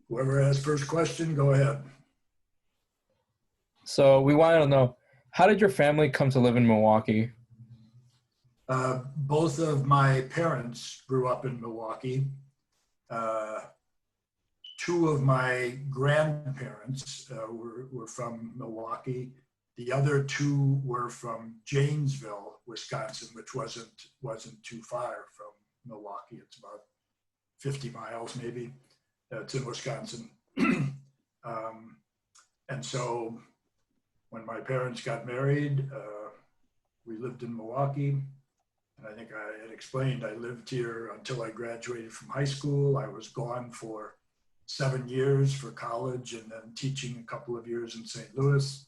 Whoever has first question, go ahead. So we wanted to know, how did your family come to live in Milwaukee? Both of my parents grew up in Milwaukee. Uh, Two of my grandparents were from Milwaukee. The other two were from Janesville, Wisconsin, which wasn't too far from Milwaukee. It's about 50 miles maybe. It's in Wisconsin. And so when my parents got married, we lived in Milwaukee. And I think I had explained, I lived here until I graduated from high school. I was gone for 7 years for college and then teaching a couple of years in St. Louis.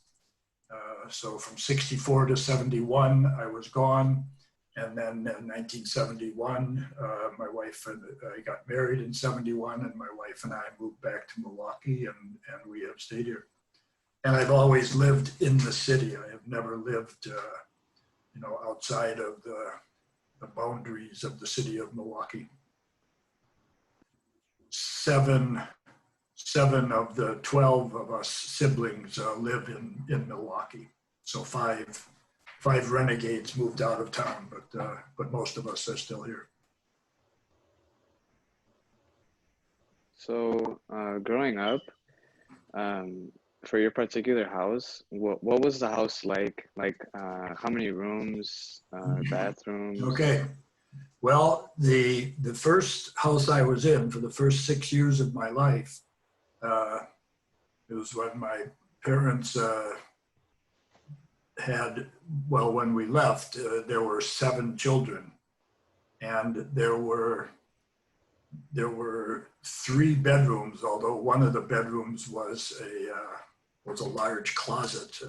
So from 64 to 71, I was gone. And then in 1971, my wife and I got married in 71, and my wife and I moved back to Milwaukee, and we have stayed here. And I've always lived in the city. I have never lived, outside of the boundaries of the city of Milwaukee. Seven of the 12 of us siblings live in Milwaukee. So five renegades moved out of town, but most of us are still here. So growing up, for your particular house, what was the house like? Like how many rooms, bathrooms? Okay. Well, the first house I was in for the first 6 years of my life, it was when my parents when we left, there were 7 children, and there were 3 bedrooms, although one of the bedrooms was a large closet.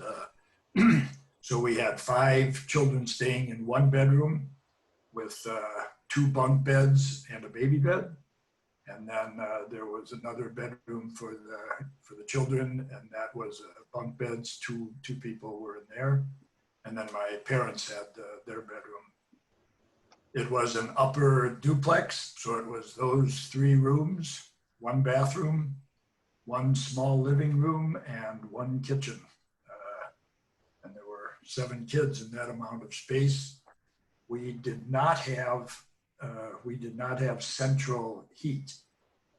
So we had 5 children staying in one bedroom with 2 bunk beds and a baby bed. And then there was another bedroom for the children, and that was bunk beds. Two people were in there. And then my parents had their bedroom. It was an upper duplex, so it was those 3 rooms, 1 bathroom, 1 small living room, and 1 kitchen. And there were 7 kids in that amount of space. We did not have central heat.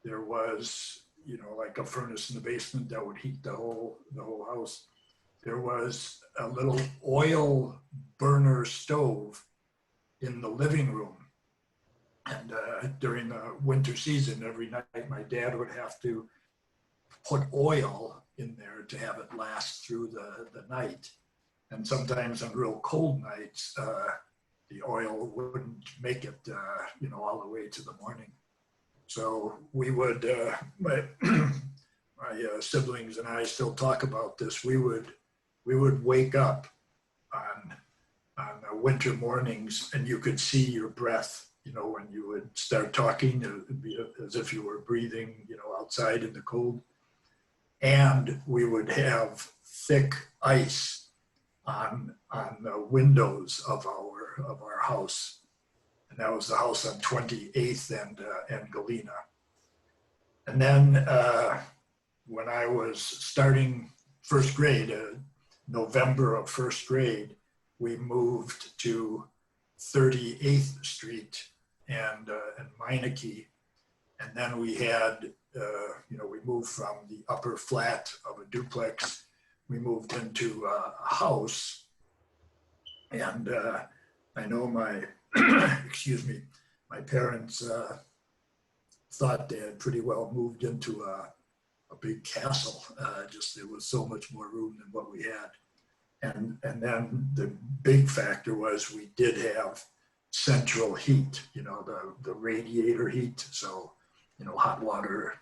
There was, like a furnace in the basement that would heat the whole house. There was a little oil burner stove in the living room. And during the winter season, every night my dad would have to put oil in there to have it last through the night. And sometimes on real cold nights, the oil wouldn't make it, all the way to the morning. So we would, my siblings and I still talk about this. We would wake up on winter mornings, and you could see your breath. When you would start talking, it would be as if you were breathing, outside in the cold. And we would have thick ice on the windows of our house, and that was the house on 28th and Galena. And then when I was starting first grade, November of first grade, we moved to 38th Street and Minaky, and then we had we moved from the upper flat of a duplex. We moved into a house, and I know my my parents thought they had pretty well moved into a big castle. Just there was so much more room than what we had, and then the big factor was we did have central heat. The radiator heat. So hot water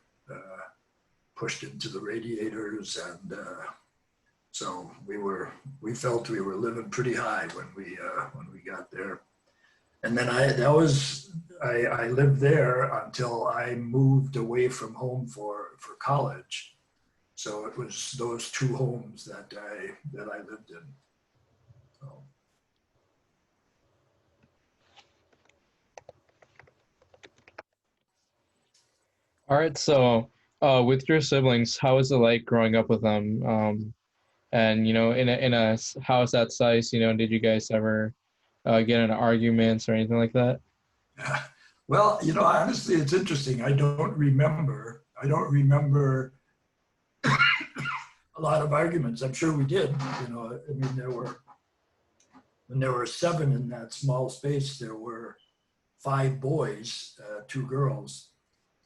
pushed into the radiators, and so we felt we were living pretty high when we got there. And then I lived there until I moved away from home for college. So it was those 2 homes that I lived in. So. All right, so With your siblings, how was it like growing up with them? And in a house that size, did you guys ever get into arguments or anything like that? Well, honestly, it's interesting. I don't remember a lot of arguments. I'm sure we did. I mean, when there were seven in that small space, there were five boys, two girls,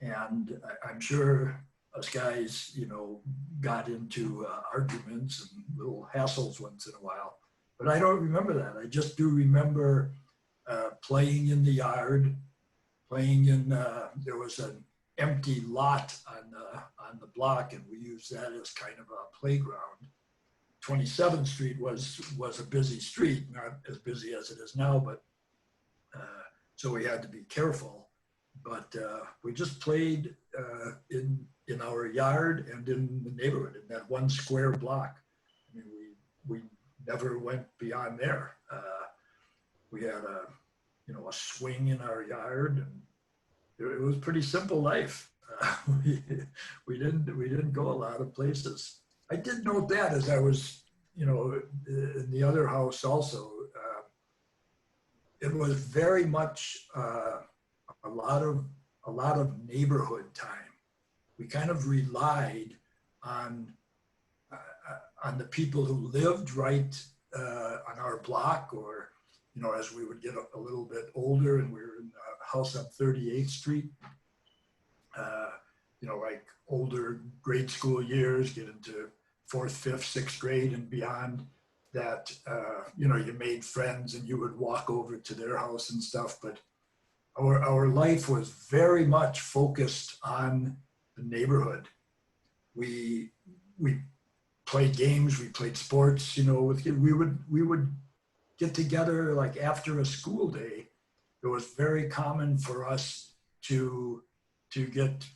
and I'm sure us guys, got into arguments and little hassles once in a while. But I don't remember that. I just do remember playing in the yard, there was an empty lot on the block, and we used that as kind of a playground. 27th Street was a busy street, not as busy as it is now, but so we had to be careful. But we just played in our yard and in the neighborhood, in that one square block. I mean, we never went beyond there. We had a swing in our yard, and it was pretty simple life. We didn't go a lot of places. I did note that as I was, in the other house also. It was very much a lot of neighborhood time. We kind of relied on the people who lived right on our block, or as we would get a little bit older and we were in a house on 38th Street, like older grade school years, get into 4th, 5th, 6th grade and beyond, that, you made friends and you would walk over to their house and stuff. But our life was very much focused on the neighborhood. We played games, we played sports, with kids. We would get together like after a school day. It was very common for us to get,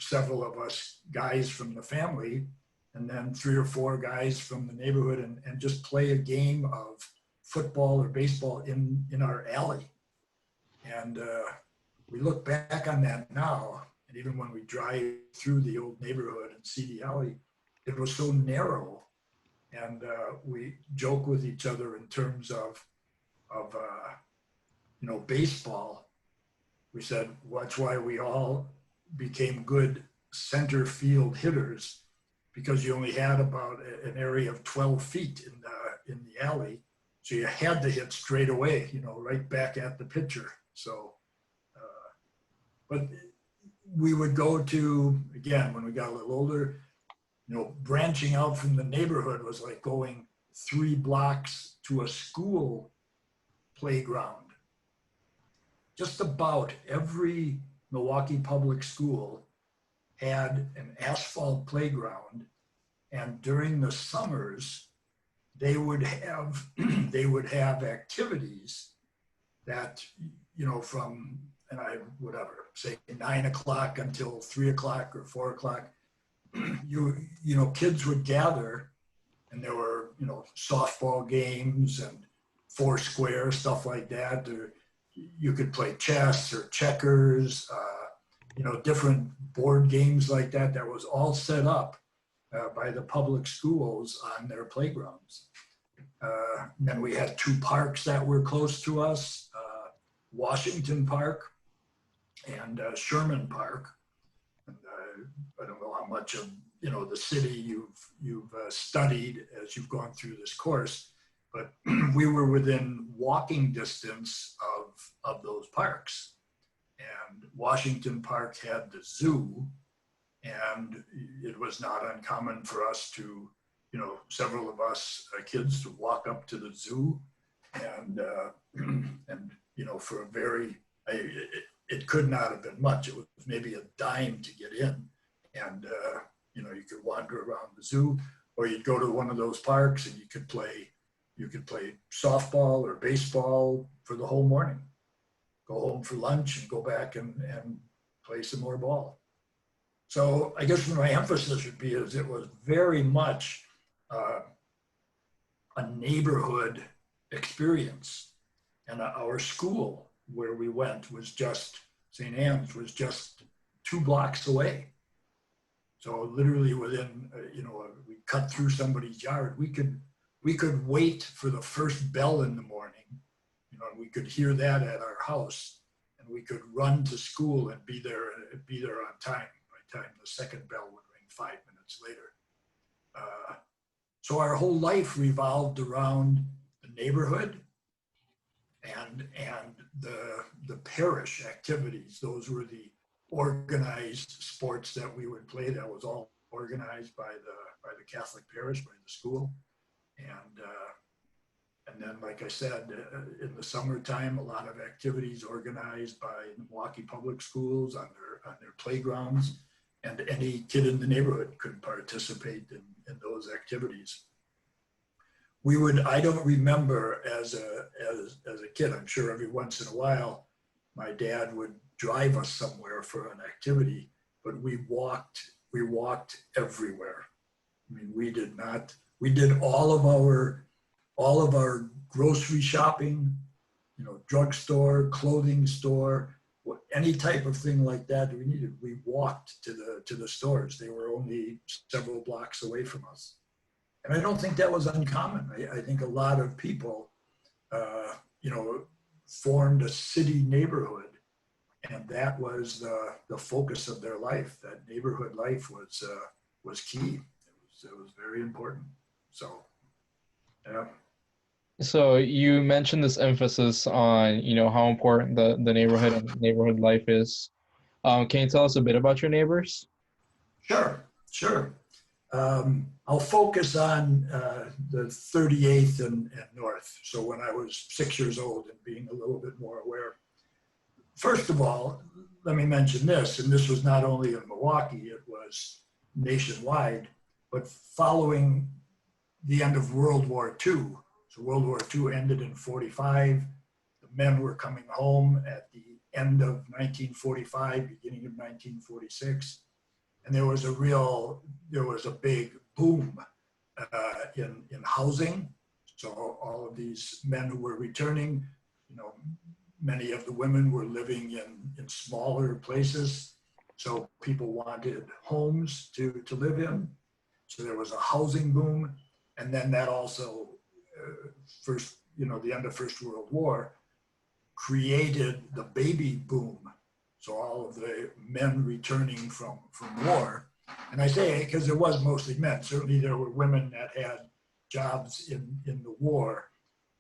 several of us guys from the family, and then 3 or 4 guys from the neighborhood, and just play a game of football or baseball in our alley. And we look back on that now, and even when we drive through the old neighborhood and see the alley, it was so narrow. And we joke with each other in terms of baseball. We said, well, that's why we all became good center field hitters, because you only had about an area of 12 feet in the alley. So you had to hit straight away, right back at the pitcher. So, but we would go to, again, when we got a little older, branching out from the neighborhood was like going 3 blocks to a school playground. Just about every Milwaukee public school had an asphalt playground, and during the summers, they would have activities that, from, say 9 o'clock until 3 o'clock or 4 o'clock, kids would gather, and there were, softball games and 4 square, stuff like that. Or you could play chess or checkers, different board games like that. That was all set up by the public schools on their playgrounds. Then we had 2 parks that were close to us, Washington Park and Sherman Park. And I don't know how much of the city you've studied as you've gone through this course, but we were within walking distance of those parks. And Washington Park had the zoo, and it was not uncommon for us to, several of us kids to walk up to the zoo, and for a very, it could not have been much. It was maybe a dime to get in, and you could wander around the zoo, or you'd go to one of those parks and you could play softball or baseball for the whole morning. Go home for lunch and go back and play some more ball. So I guess my emphasis would be is it was very much a neighborhood experience. And our school where we went was just, St. Anne's was just 2 blocks away. So literally within, we cut through somebody's yard. We could wait for the first bell in the morning, and we could hear that at our house, and we could run to school and be there on time. By the time the second bell would ring 5 minutes later. So our whole life revolved around the neighborhood and the parish activities. Those were the organized sports that we would play. That was all organized by the Catholic parish, by the school. And then, like I said, in the summertime, a lot of activities organized by Milwaukee Public Schools on their playgrounds, and any kid in the neighborhood could participate in those activities. I don't remember as a kid, I'm sure every once in a while, my dad would drive us somewhere for an activity, but we walked everywhere. I mean, we did all of our grocery shopping, drugstore, clothing store, any type of thing like that we needed. We walked to the stores. They were only several blocks away from us. And I don't think that was uncommon. I think a lot of people, formed a city neighborhood, and that was the focus of their life. That neighborhood life was key. It was very important. So, yeah. So you mentioned this emphasis on, how important the neighborhood and neighborhood life is. Can you tell us a bit about your neighbors? Sure. I'll focus on the 38th and North. So when I was 6 years old and being a little bit more aware. First of all, let me mention this, and this was not only in Milwaukee, it was nationwide, but following the end of World War II. So World War II ended in 45. The men were coming home at the end of 1945, beginning of 1946. And there was a big boom in housing. So all of these men who were returning, many of the women were living in smaller places. So people wanted homes to live in. So there was a housing boom. And then that also, the end of First World War created the baby boom. So all of the men returning from war, and I say because it was mostly men. Certainly there were women that had jobs in the war,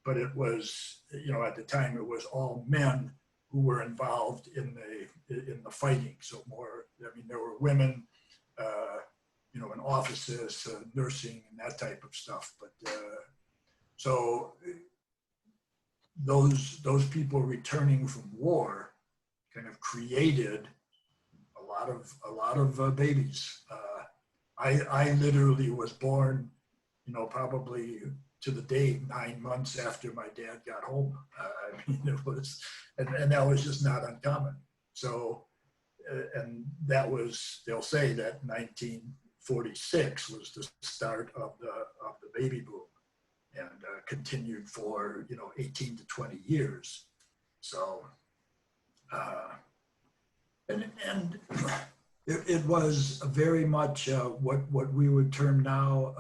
but it was, at the time it was all men who were involved in the fighting. So there were women, in offices, nursing, and that type of stuff. But so those people returning from war kind of created a lot of babies. I literally was born, probably to the date 9 months after my dad got home. It was, and that was just not uncommon. So, and that was, they'll say that 1946 was the start of the baby boom, and continued for 18 to 20 years. So. And it was very much what we would term now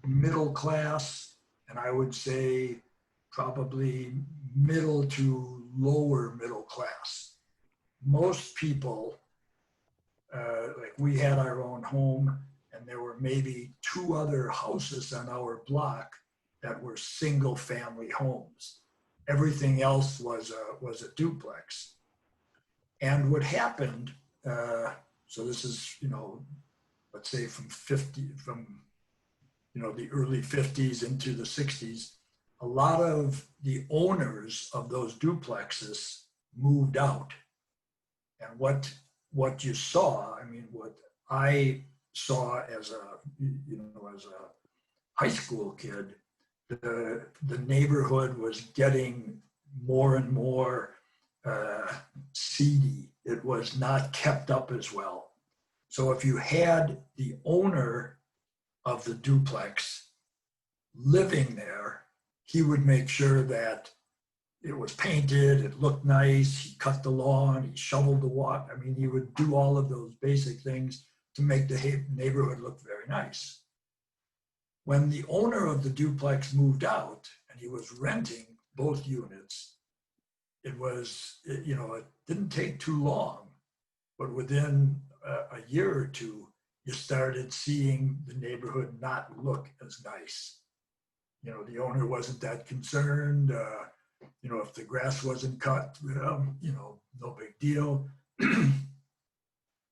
middle class, and I would say probably middle to lower middle class. Most people, like we had our own home, and there were maybe 2 other houses on our block that were single family homes. Everything else was a duplex. And what happened, so this is, let's say from the early 50s into the 60s, a lot of the owners of those duplexes moved out. And what you saw, what I saw as a high school kid, the neighborhood was getting more and more seedy. It was not kept up as well. So if you had the owner of the duplex living there, he would make sure that it was painted, it looked nice, he cut the lawn, he shoveled the water. He would do all of those basic things to make the neighborhood look very nice. When the owner of the duplex moved out and he was renting both units, it didn't take too long, but within a year or two, you started seeing the neighborhood not look as nice. The owner wasn't that concerned. If the grass wasn't cut, no big deal.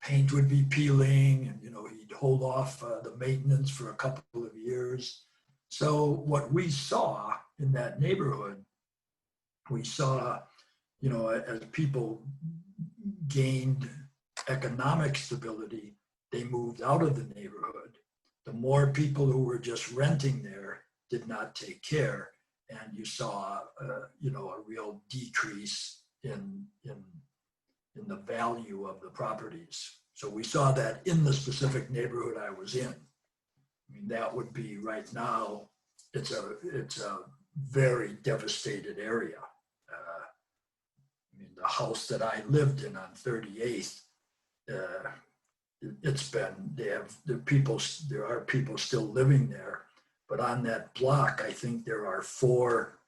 Paint would be peeling, and he'd hold off the maintenance for a couple of years. So what we saw in that neighborhood, we saw, as people gained economic stability, they moved out of the neighborhood. The more people who were just renting there did not take care, and you saw, a real decrease in the value of the properties. So we saw that in the specific neighborhood I was in. I mean, that would be right now, it's a very devastated area. The house that I lived in on 38th, there are people still living there, but on that block, I think there are four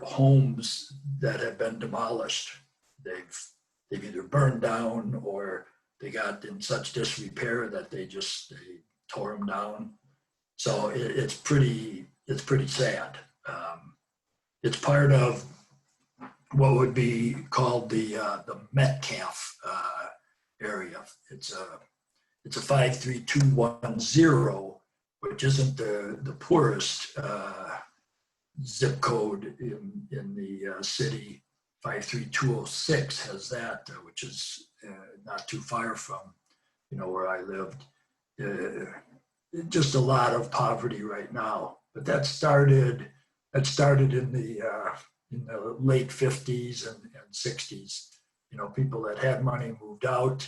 homes that have been demolished. They've either burned down or they got in such disrepair that they tore them down. So it's pretty sad. It's part of what would be called the Metcalf area. It's a 53210, which isn't the poorest zip code in the city. 53206 has that, which is not too far from where I lived. Just a lot of poverty right now, but that started in the late 50s and 60s. People that had money moved out.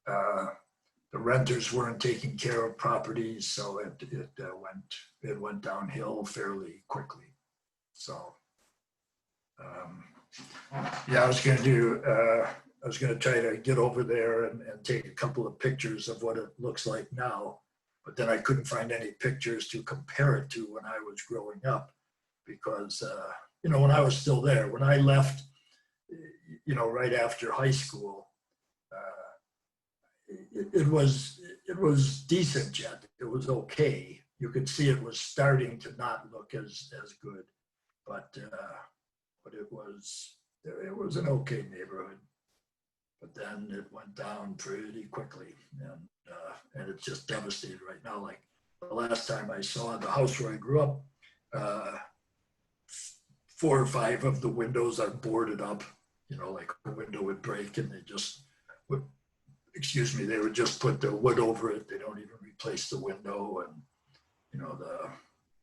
The renters weren't taking care of properties, so it went downhill fairly quickly. So I was going to try to get over there and take a couple of pictures of what it looks like now, but then I couldn't find any pictures to compare it to when I was growing up, because when I was still there, when I left, right after high school, it was decent yet. It was okay. You could see it was starting to not look as good, but it was an okay neighborhood. But then it went down pretty quickly, and it's just devastated right now. Like the last time I saw the house where I grew up, 4 or 5 of the windows are boarded up. Like a window would break and they would just put the wood over it. They don't even replace the window, and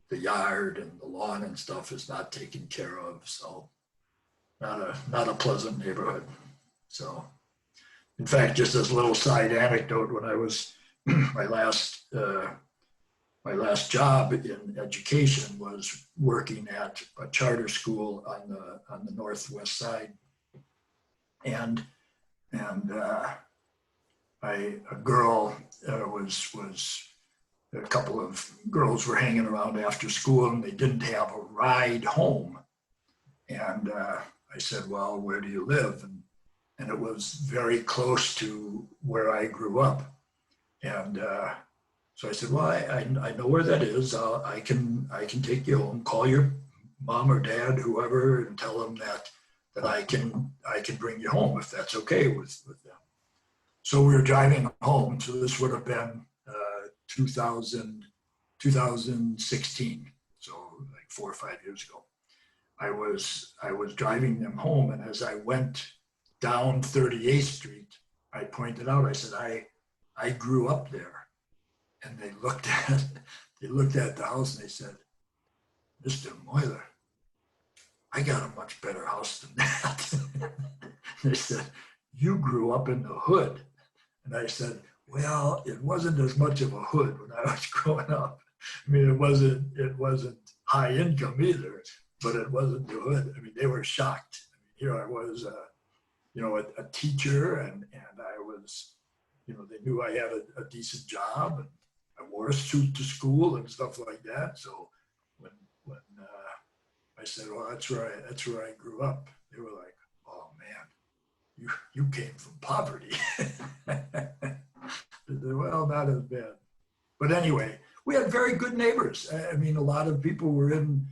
the yard and the lawn and stuff is not taken care of. So not a pleasant neighborhood. So in fact, just as a little side anecdote, when I was my last job in education was working at a charter school on the northwest side, and a couple of girls were hanging around after school, and they didn't have a ride home. And I said, "Well, where do you live?" And it was very close to where I grew up. And so I said, "Well, I know where that is. I can take you home. Call your mom or dad, whoever, and tell them that I can bring you home if that's okay with them." So we were driving home. So this would have been 2016. So like 4 or 5 years ago. I was driving them home, and as I went down 38th Street, I pointed out, I said, I grew up there. And they looked at the house and they said, "Mr. Meuler, I got a much better house than that." They said, "You grew up in the hood." And I said, "Well, it wasn't as much of a hood when I was growing up. I mean, it wasn't high income either, but it wasn't the hood." I mean, they were shocked. I mean, here I was, a teacher, and I was they knew I had a decent job, and I wore a suit to school and stuff like that. So when I said, well, that's where I grew up, they were like, oh man, you came from poverty. Well, not as bad. But anyway, we had very good neighbors. I mean, a lot of people were in,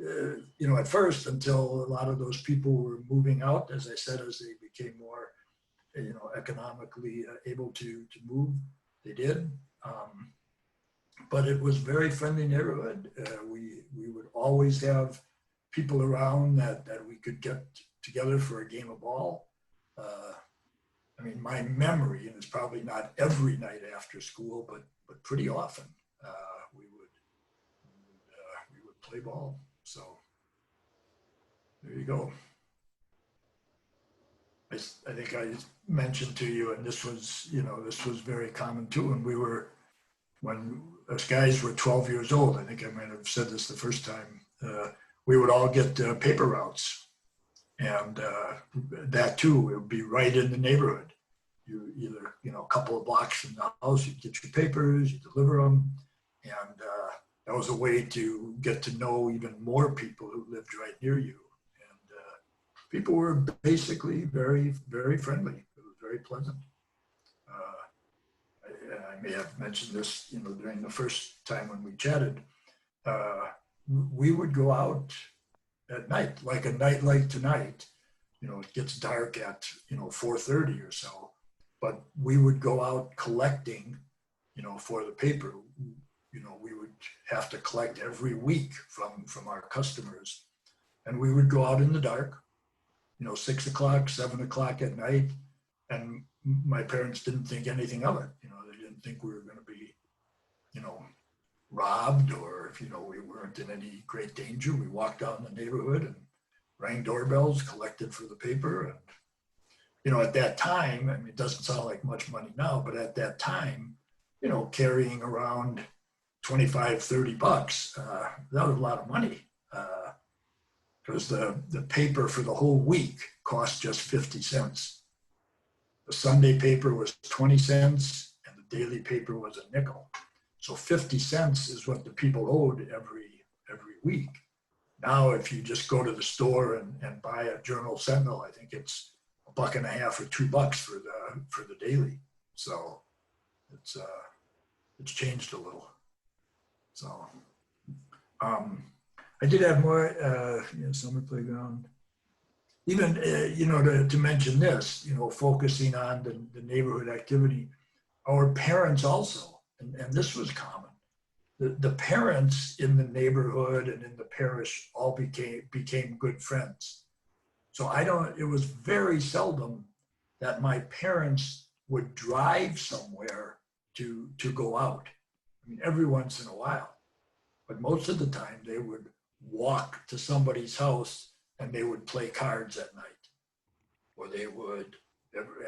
at first, until a lot of those people were moving out, as I said, as they became more, economically able to move, they did. But it was very friendly neighborhood. We would always have people around that we could get together for a game of ball. I mean, my memory, and it's probably not every night after school, but pretty often we would play ball. So there you go. I think I mentioned to you, and this was very common too. And when us guys were 12 years old, I think I might have said this the first time, we would all get paper routes. And that too, it would be right in the neighborhood. You either, a couple of blocks from the house, you'd get your papers, you deliver them. And that was a way to get to know even more people who lived right near you. And people were basically very, very friendly. It was very pleasant. I may have mentioned this, during the first time when we chatted. We would go out at night, like a night like tonight. It gets dark at 4:30 or so, but we would go out collecting, for the paper. We would have to collect every week from our customers, and we would go out in the dark, 6 o'clock, 7 o'clock at night, and my parents didn't think anything of it. They didn't think we were going to be, robbed, or if, we weren't in any great danger. We walked out in the neighborhood and rang doorbells, collected for the paper. And, at that time, I mean, it doesn't sound like much money now, but at that time, carrying around 25, 30 bucks, that was a lot of money. Because the paper for the whole week cost just 50 cents. The Sunday paper was 20 cents and the daily paper was a nickel. So 50 cents is what the people owed every week. Now, if you just go to the store and buy a Journal Sentinel, I think it's $1.50 or $2 for the daily. So it's changed a little. So I did have more, summer playground. Even, to mention this, focusing on the neighborhood activity, our parents also, and this was common. The parents in the neighborhood and in the parish all became good friends. So it was very seldom that my parents would drive somewhere to go out. I mean, every once in a while, but most of the time they would walk to somebody's house and they would play cards at night. Or they would,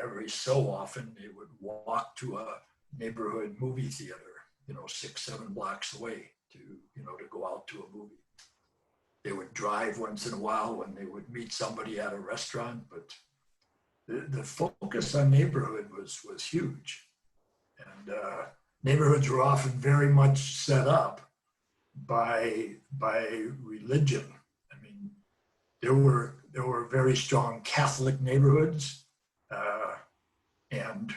every so often, they would walk to a neighborhood movie theater, 6, 7 blocks away to go out to a movie. They would drive once in a while when they would meet somebody at a restaurant, but the focus on neighborhood was huge. And neighborhoods were often very much set up by religion. I mean, there were very strong Catholic neighborhoods and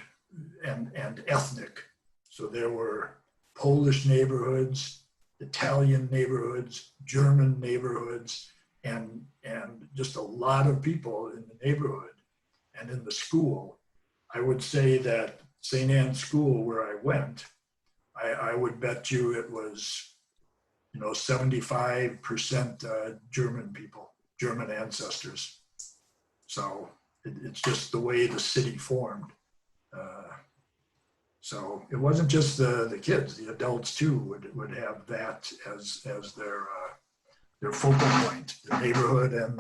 ethnic. So there were Polish neighborhoods, Italian neighborhoods, German neighborhoods, and just a lot of people in the neighborhood and in the school. I would say that St. Anne's School, where I went, I would bet you it was 75% German people, German ancestors. So it's just the way the city formed. So it wasn't just the kids, the adults too would have that as their focal point, the neighborhood and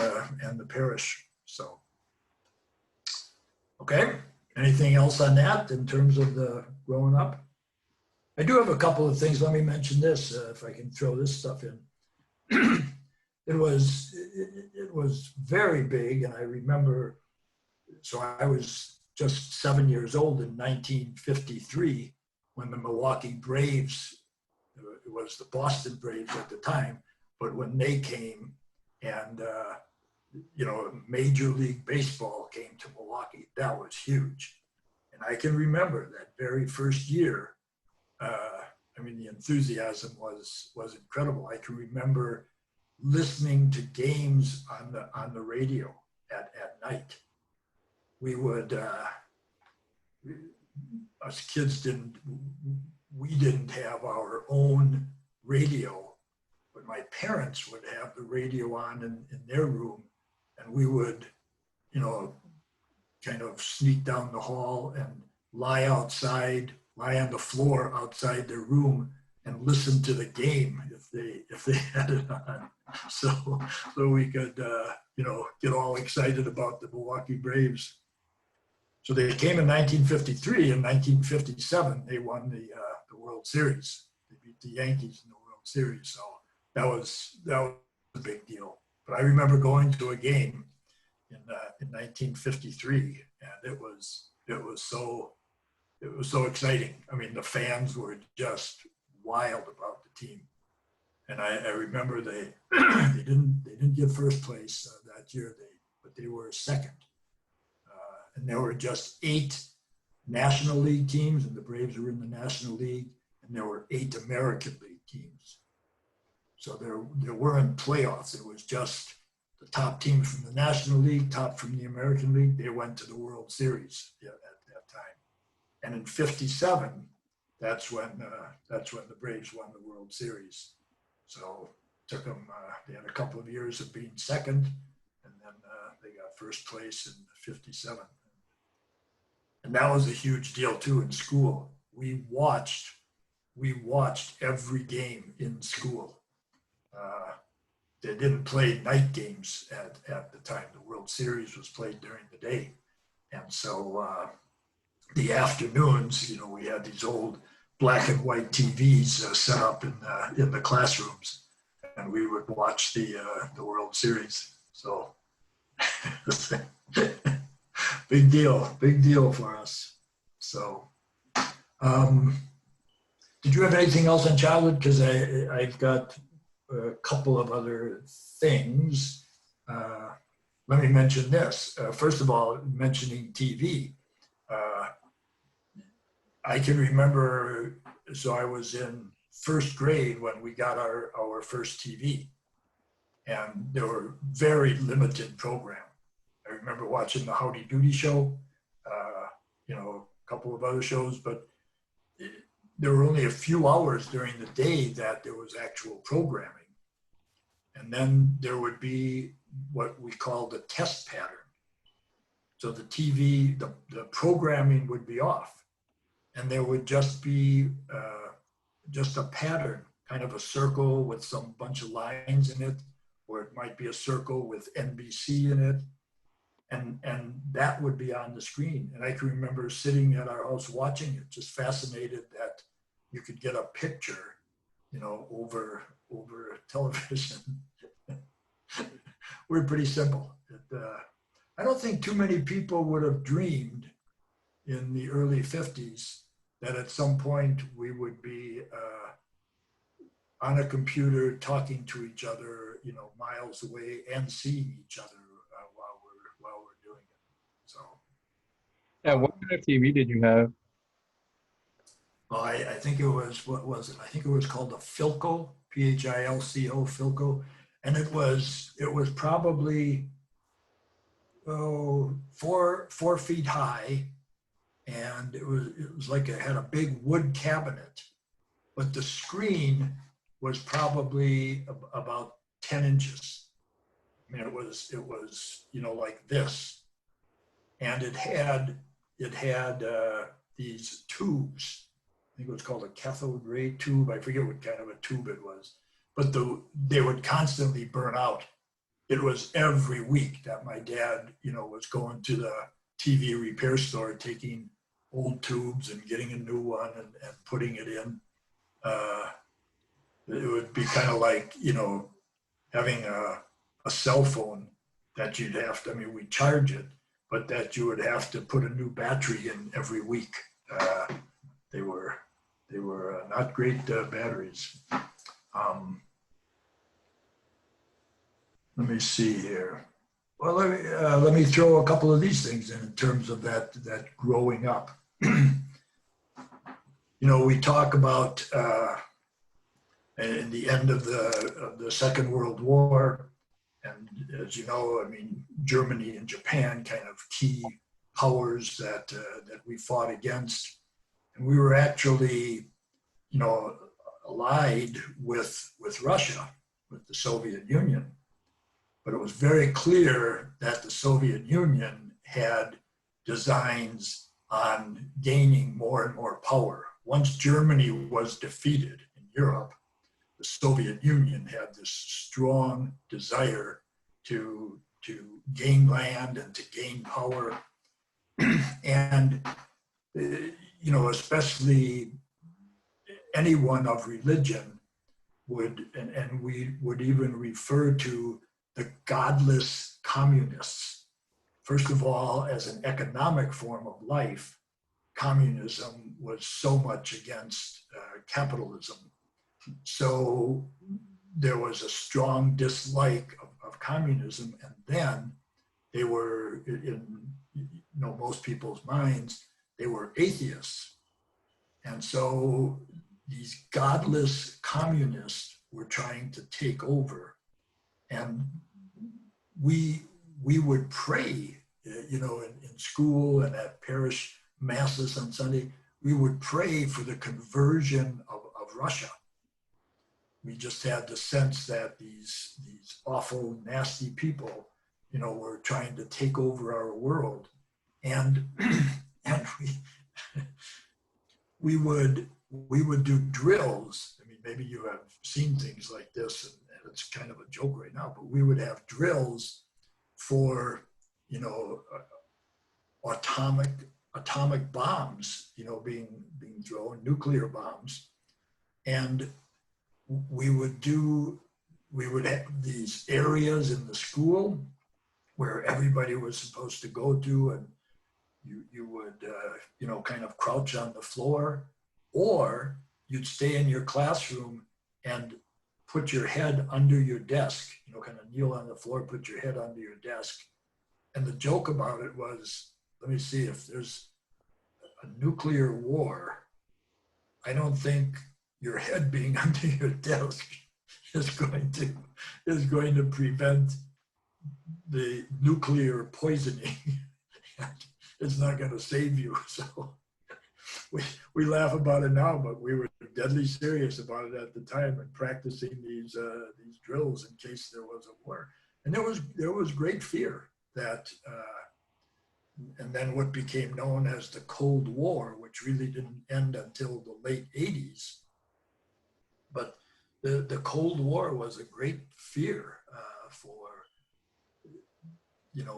the parish. So, okay, anything else on that in terms of the growing up? I do have a couple of things. Let me mention this, if I can throw this stuff in. It was very big, and I remember, so I was just 7 years old in 1953 when the Milwaukee Braves, it was the Boston Braves at the time, but when they came and, Major League Baseball came to Milwaukee, that was huge. And I can remember that very first year, the enthusiasm was incredible. I can remember listening to games on the radio at night. We would, us kids we didn't have our own radio, but my parents would have the radio on in their room, and we would, kind of sneak down the hall and lie on the floor outside their room and listen to the game if they had it on. So we could, get all excited about the Milwaukee Braves. So they came in 1953. In 1957, they won the World Series. They beat the Yankees in the World Series. So that was a big deal. But I remember going to a game in 1953, and it was so exciting. I mean, the fans were just wild about the team. And I remember they didn't get first place that year, but they were second. And there were just 8 National League teams, and the Braves were in the National League, and there were 8 American League teams. So there weren't playoffs. It was just the top teams from the National League, top from the American League. They went to the World Series at that time. And in '57, that's when the Braves won the World Series. So it took them, they had a couple of years of being second, and then they got first place in '57. And that was a huge deal too in school. We watched every game in school. They didn't play night games at the time. The World Series was played during the day. And so the afternoons, we had these old black and white TVs set up in the classrooms, and we would watch the World Series. So big deal for us. So did you have anything else in childhood? Because I've got a couple of other things. Let me mention this. First of all, mentioning TV. I can remember, so I was in first grade when we got our first TV, and there were very limited program. I remember watching the Howdy Doody show, a couple of other shows, but there were only a few hours during the day that there was actual programming. And then there would be what we call the test pattern. So the TV, the programming would be off, and there would just be just a pattern, kind of a circle with some bunch of lines in it, or it might be a circle with NBC in it. And that would be on the screen. And I can remember sitting at our house watching it, just fascinated that you could get a picture, over television. We're pretty simple. I don't think too many people would have dreamed in the early 50s that at some point we would be on a computer talking to each other, miles away, and seeing each other while we're doing it. So. Yeah, what kind of TV did you have? Well, I think it was, what was it? I think it was called the Philco, Philco, Philco. And it was probably 4 feet high. And it was like it had a big wood cabinet, but the screen was probably about 10 inches. I mean, it was, like this. And it had these tubes. I think it was called a cathode ray tube. I forget what kind of a tube it was, but they would constantly burn out. It was every week that my dad, was going to the TV repair store, taking old tubes and getting a new one and putting it in. It would be kind of like, having a cell phone that you'd have to, we'd charge it, but that you would have to put a new battery in every week. They were not great batteries. Let me see here. Well, let me throw a couple of these things in terms of that growing up. You know, we talk about in the end of the Second World War, and as you know, I mean, Germany and Japan, kind of key powers that we fought against, and we were actually, you know, allied with Russia, with the Soviet Union. But it was very clear that the Soviet Union had designs on gaining more and more power. Once Germany was defeated in Europe, the Soviet Union had this strong desire to gain land and to gain power. And, you know, especially anyone of religion would, and we would even refer to the godless communists. First of all, as an economic form of life, communism was so much against capitalism. So there was a strong dislike of communism, and then they were, in most people's minds, they were atheists. And so these godless communists were trying to take over. And we would pray, in school and at parish masses on Sunday, we would pray for the conversion of Russia. We just had the sense that these awful, nasty people, were trying to take over our world. And we would do drills. I mean, maybe you have seen things like this, and it's kind of a joke right now, but we would have drills for, atomic bombs, being thrown, nuclear bombs. And we would have these areas in the school where everybody was supposed to go to, and you would, kind of crouch on the floor, or you'd stay in your classroom and put your head under your desk, kind of kneel on the floor, put your head under your desk. And the joke about it was, let me see, if there's a nuclear war, I don't think your head being under your desk is going to prevent the nuclear poisoning. It's not going to save you. So we laugh about it now, but we were deadly serious about it at the time and practicing these drills in case there was a war. And there was great fear that, and then what became known as the Cold War, which really didn't end until the late 80s. But the Cold War was a great fear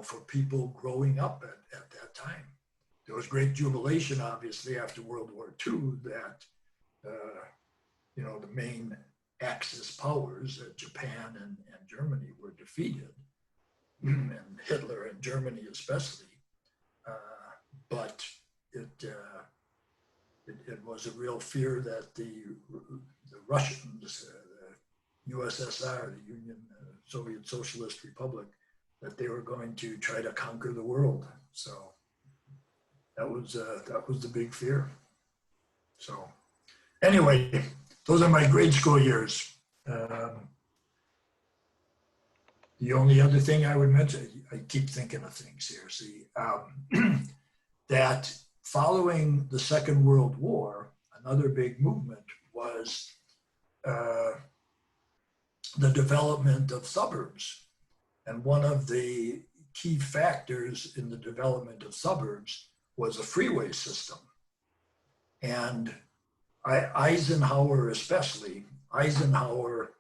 for people growing up at that time. There was great jubilation, obviously, after World War II that, the main Axis powers, Japan and Germany, were defeated, and Hitler and Germany especially. But it was a real fear that the Russians, the USSR, the Union Soviet Socialist Republic, that they were going to try to conquer the world. So that was the big fear. So anyway, those are my grade school years. The only other thing I would mention, I keep thinking of things here, see, that following the Second World War, another big movement was the development of suburbs. And one of the key factors in the development of suburbs was a freeway system. And Eisenhower especially, Eisenhower,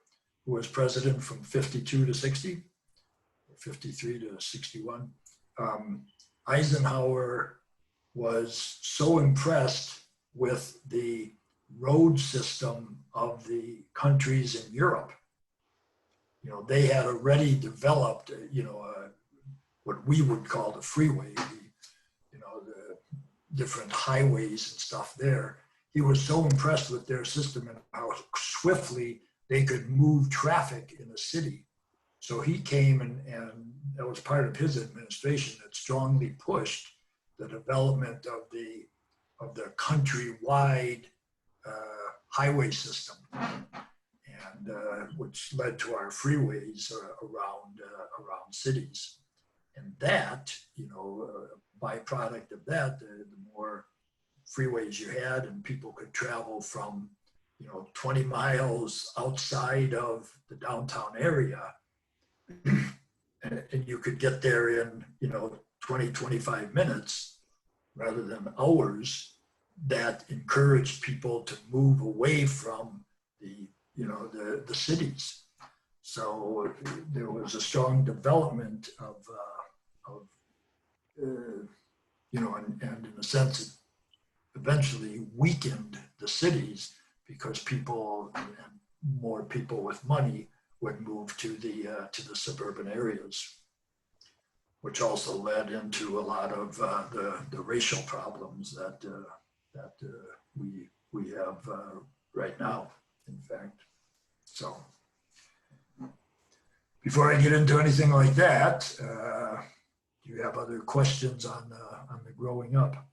who was president from 52 to 60, 53 to 61, Eisenhower was so impressed with the road system of the countries in Europe. They had already developed, what we would call the freeway, the different highways and stuff there. He was so impressed with their system and how swiftly they could move traffic in a city. So he came and that was part of his administration that strongly pushed the development of the countrywide highway system, and which led to our freeways around cities. And that, byproduct of that, the more freeways you had and people could travel from, 20 miles outside of the downtown area, and you could get there in, 20, 25 minutes rather than hours. That encouraged people to move away from the cities. So there was a strong development of and in a sense, it eventually weakened the cities because more people with money would move to the suburban areas, which also led into a lot of the racial problems that we have right now, in fact. So before I get into anything like that, do you have other questions on the growing up?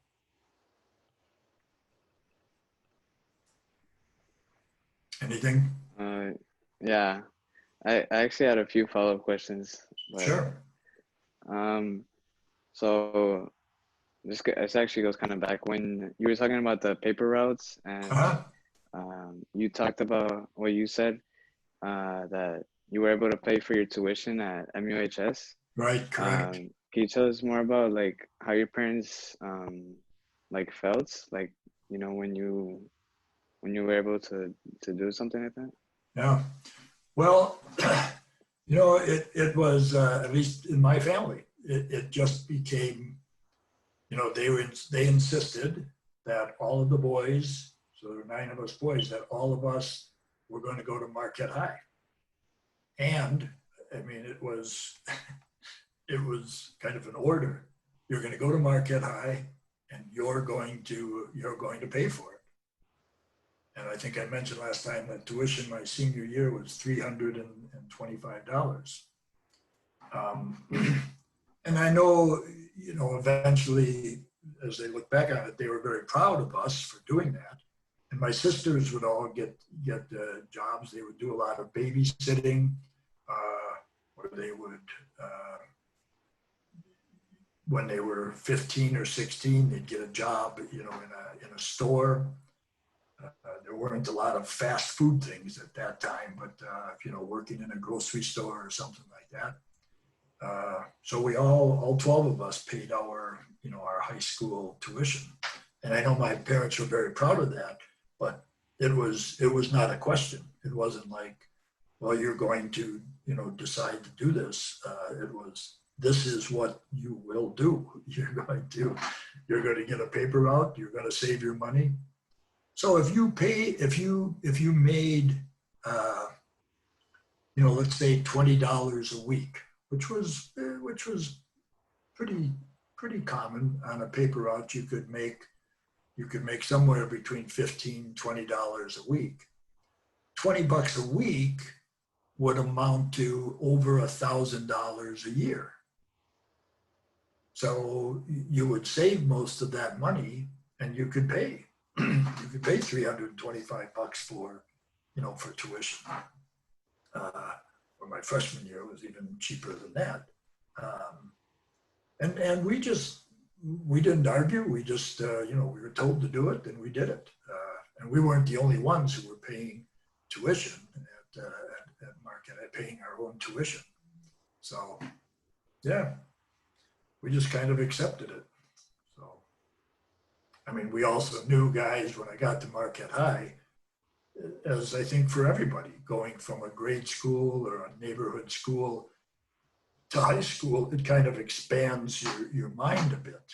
Anything? Yeah, I actually had a few follow-up questions. But, Sure. So this actually goes kind of back when you were talking about the paper routes, and you talked about what you said, that you were able to pay for your tuition at MUHS. Right, correct. Can you tell us more about like how your parents like felt, like, when you were able to do something like that? Yeah. Well, it was, at least in my family, it just became, they insisted that all of the boys, so there were 9 of us boys, that all of us were going to go to Marquette High. And I mean, it was kind of an order. You're going to go to Marquette High and you're going to pay for it. And I think I mentioned last time that tuition my senior year was $325. And I know, eventually, as they look back on it, they were very proud of us for doing that. And my sisters would all get jobs. They would do a lot of babysitting, where they would, when they were 15 or 16, they'd get a job, in a store. There weren't a lot of fast food things at that time, but working in a grocery store or something like that. So we all 12 of us paid our high school tuition. And I know my parents were very proud of that, but it was not a question. It wasn't like, well, you're going to, decide to do this. It was, this is what you will do. You're going to get a paper route. You're going to save your money. So if you made, let's say $20 a week, which was pretty common on a paper route, you could make somewhere between $15, $20 a week. $20 a week would amount to over $1,000 a year. So you would save most of that money, and you could pay. You could pay $325 for tuition. Or my freshman year was even cheaper than that. And we didn't argue. We just, we were told to do it, and we did it. And we weren't the only ones who were paying tuition at Marquette, paying our own tuition. So, yeah, we just kind of accepted it. So, I mean, we also knew, guys, when I got to Marquette High, as I think for everybody, going from a grade school or a neighborhood school to high school, it kind of expands your mind a bit.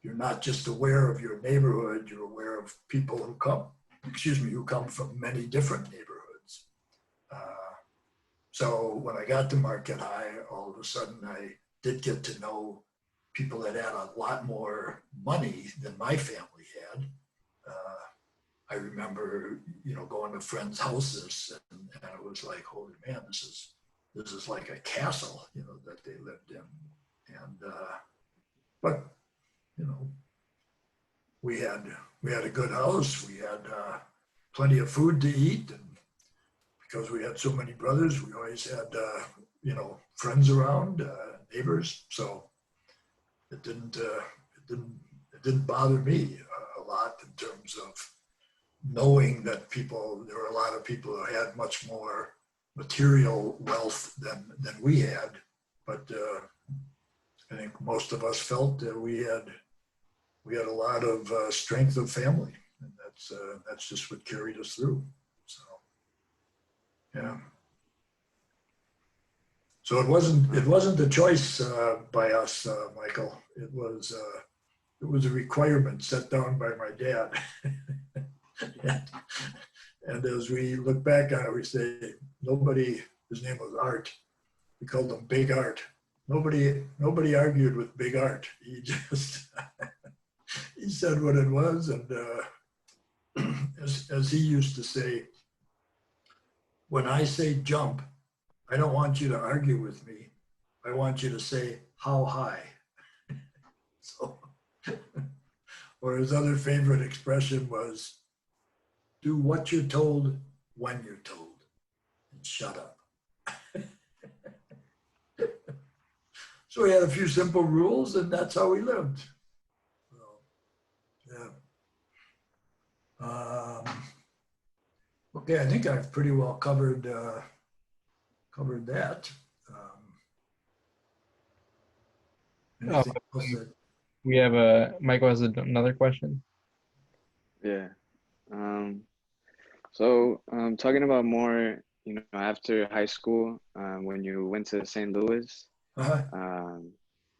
You're not just aware of your neighborhood, you're aware of people who come from many different neighborhoods. So when I got to Marquette High, all of a sudden I did get to know people that had a lot more money than my family had. I remember, going to friends' houses, and it was like, holy man, this is like a castle, that they lived in. And but we had a good house. We had plenty of food to eat, and because we had so many brothers, we always had friends around, neighbors. So it didn't bother me a lot in terms of knowing that there were a lot of people who had much more material wealth than we had. But I think most of us felt that we had a lot of strength of family, and that's just what carried us through. So, yeah. So it wasn't a choice by us, Michael. It was a requirement set down by my dad. And as we look back on it, we say his name was Art. We called him Big Art. Nobody argued with Big Art. He just he said what it was, and as he used to say, when I say jump, I don't want you to argue with me. I want you to say how high. So, or his other favorite expression was, do what you're told when you're told, and shut up. So we had a few simple rules, and that's how we lived. So, yeah. Okay, I think I've pretty well covered that. Anything else that, We have Michael has another question. Yeah. So talking about more, after high school, when you went to St. Louis, can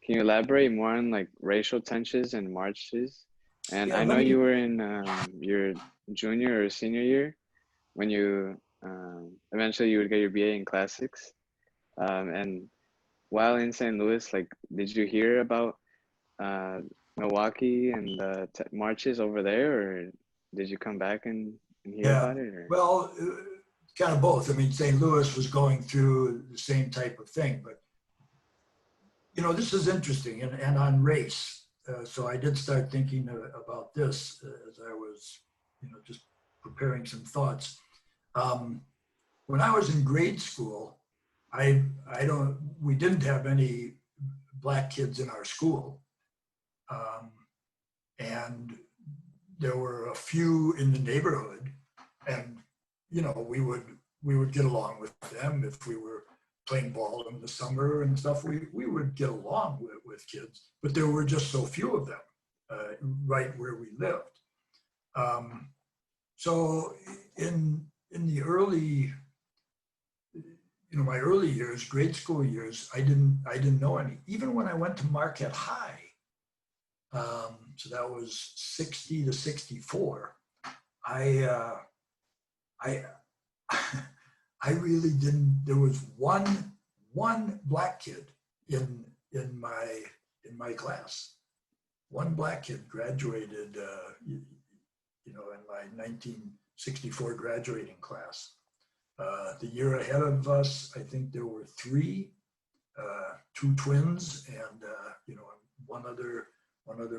you elaborate more on like racial tensions and marches? And Yeah, I know you were in your junior or senior year when you eventually you would get your BA in classics. And while in St. Louis, like, did you hear about Milwaukee and the marches over there, or did you come back and hear Yeah, about it? Or? well, kind of both. I mean, St. Louis was going through the same type of thing, but this is interesting, and on race. So I did start thinking about this as I was, just preparing some thoughts. When I was in grade school, we didn't have any Black kids in our school, and there were a few in the neighborhood, and we would get along with them if we were playing ball in the summer and stuff. We would get along with kids, but there were just so few of them right where we lived. So in the early, my early years, grade school years, I didn't know any. Even when I went to Marquette High, so that was 60 to 64. I really didn't. There was one Black kid in my class. One Black kid graduated, in my 1964 graduating class. The year ahead of us, I think there were three, two twins, and one other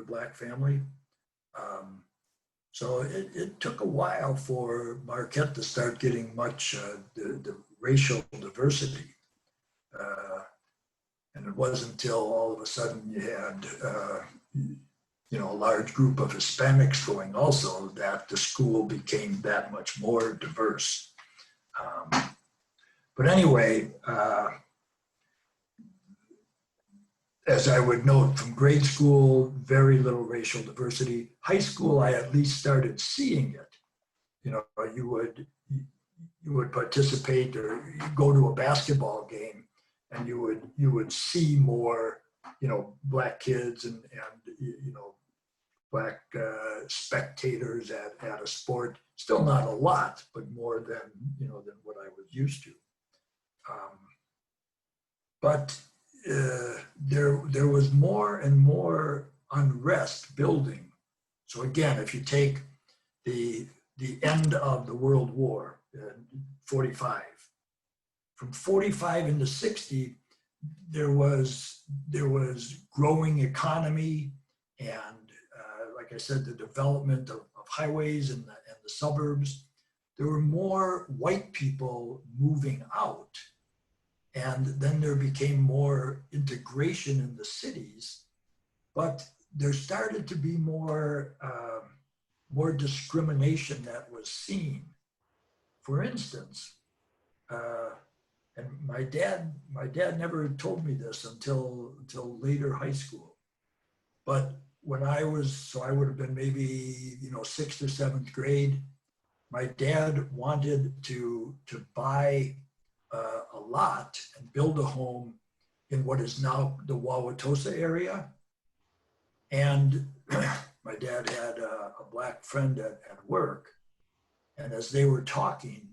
Black family. So it took a while for Marquette to start getting much the racial diversity. And it wasn't until all of a sudden you had a large group of Hispanics going also that the school became that much more diverse. But anyway, as I would note, from grade school, very little racial diversity. High school, I at least started seeing it. You would participate, or you go to a basketball game, and you would see more, Black kids and Black spectators at a sport. Still not a lot, but more than what I was used to. But there was more and more unrest building. So again, if you take the end of the World War, 45, from 45 into 60, there was growing economy and, like I said, the development of highways and the suburbs. There were more white people moving out, and then there became more integration in the cities, but there started to be more discrimination that was seen. For instance, and my dad never told me this until later high school, but when I would have been maybe 6th or 7th grade, my dad wanted to buy a lot and build a home in what is now the Wauwatosa area. And my dad had a black friend at work. And as they were talking,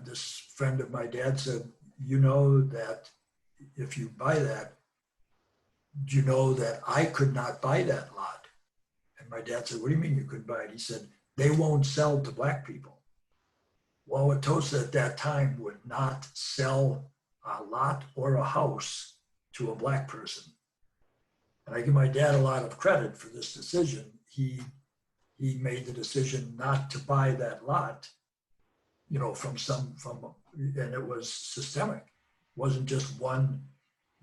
this friend of my dad said, you know that if you buy that, do you know that I could not buy that lot? And my dad said, what do you mean you couldn't buy it? He said, they won't sell to black people. Wauwatosa at that time would not sell a lot or a house to a black person. And I give my dad a lot of credit for this decision. He made the decision not to buy that lot, and it was systemic. It wasn't just one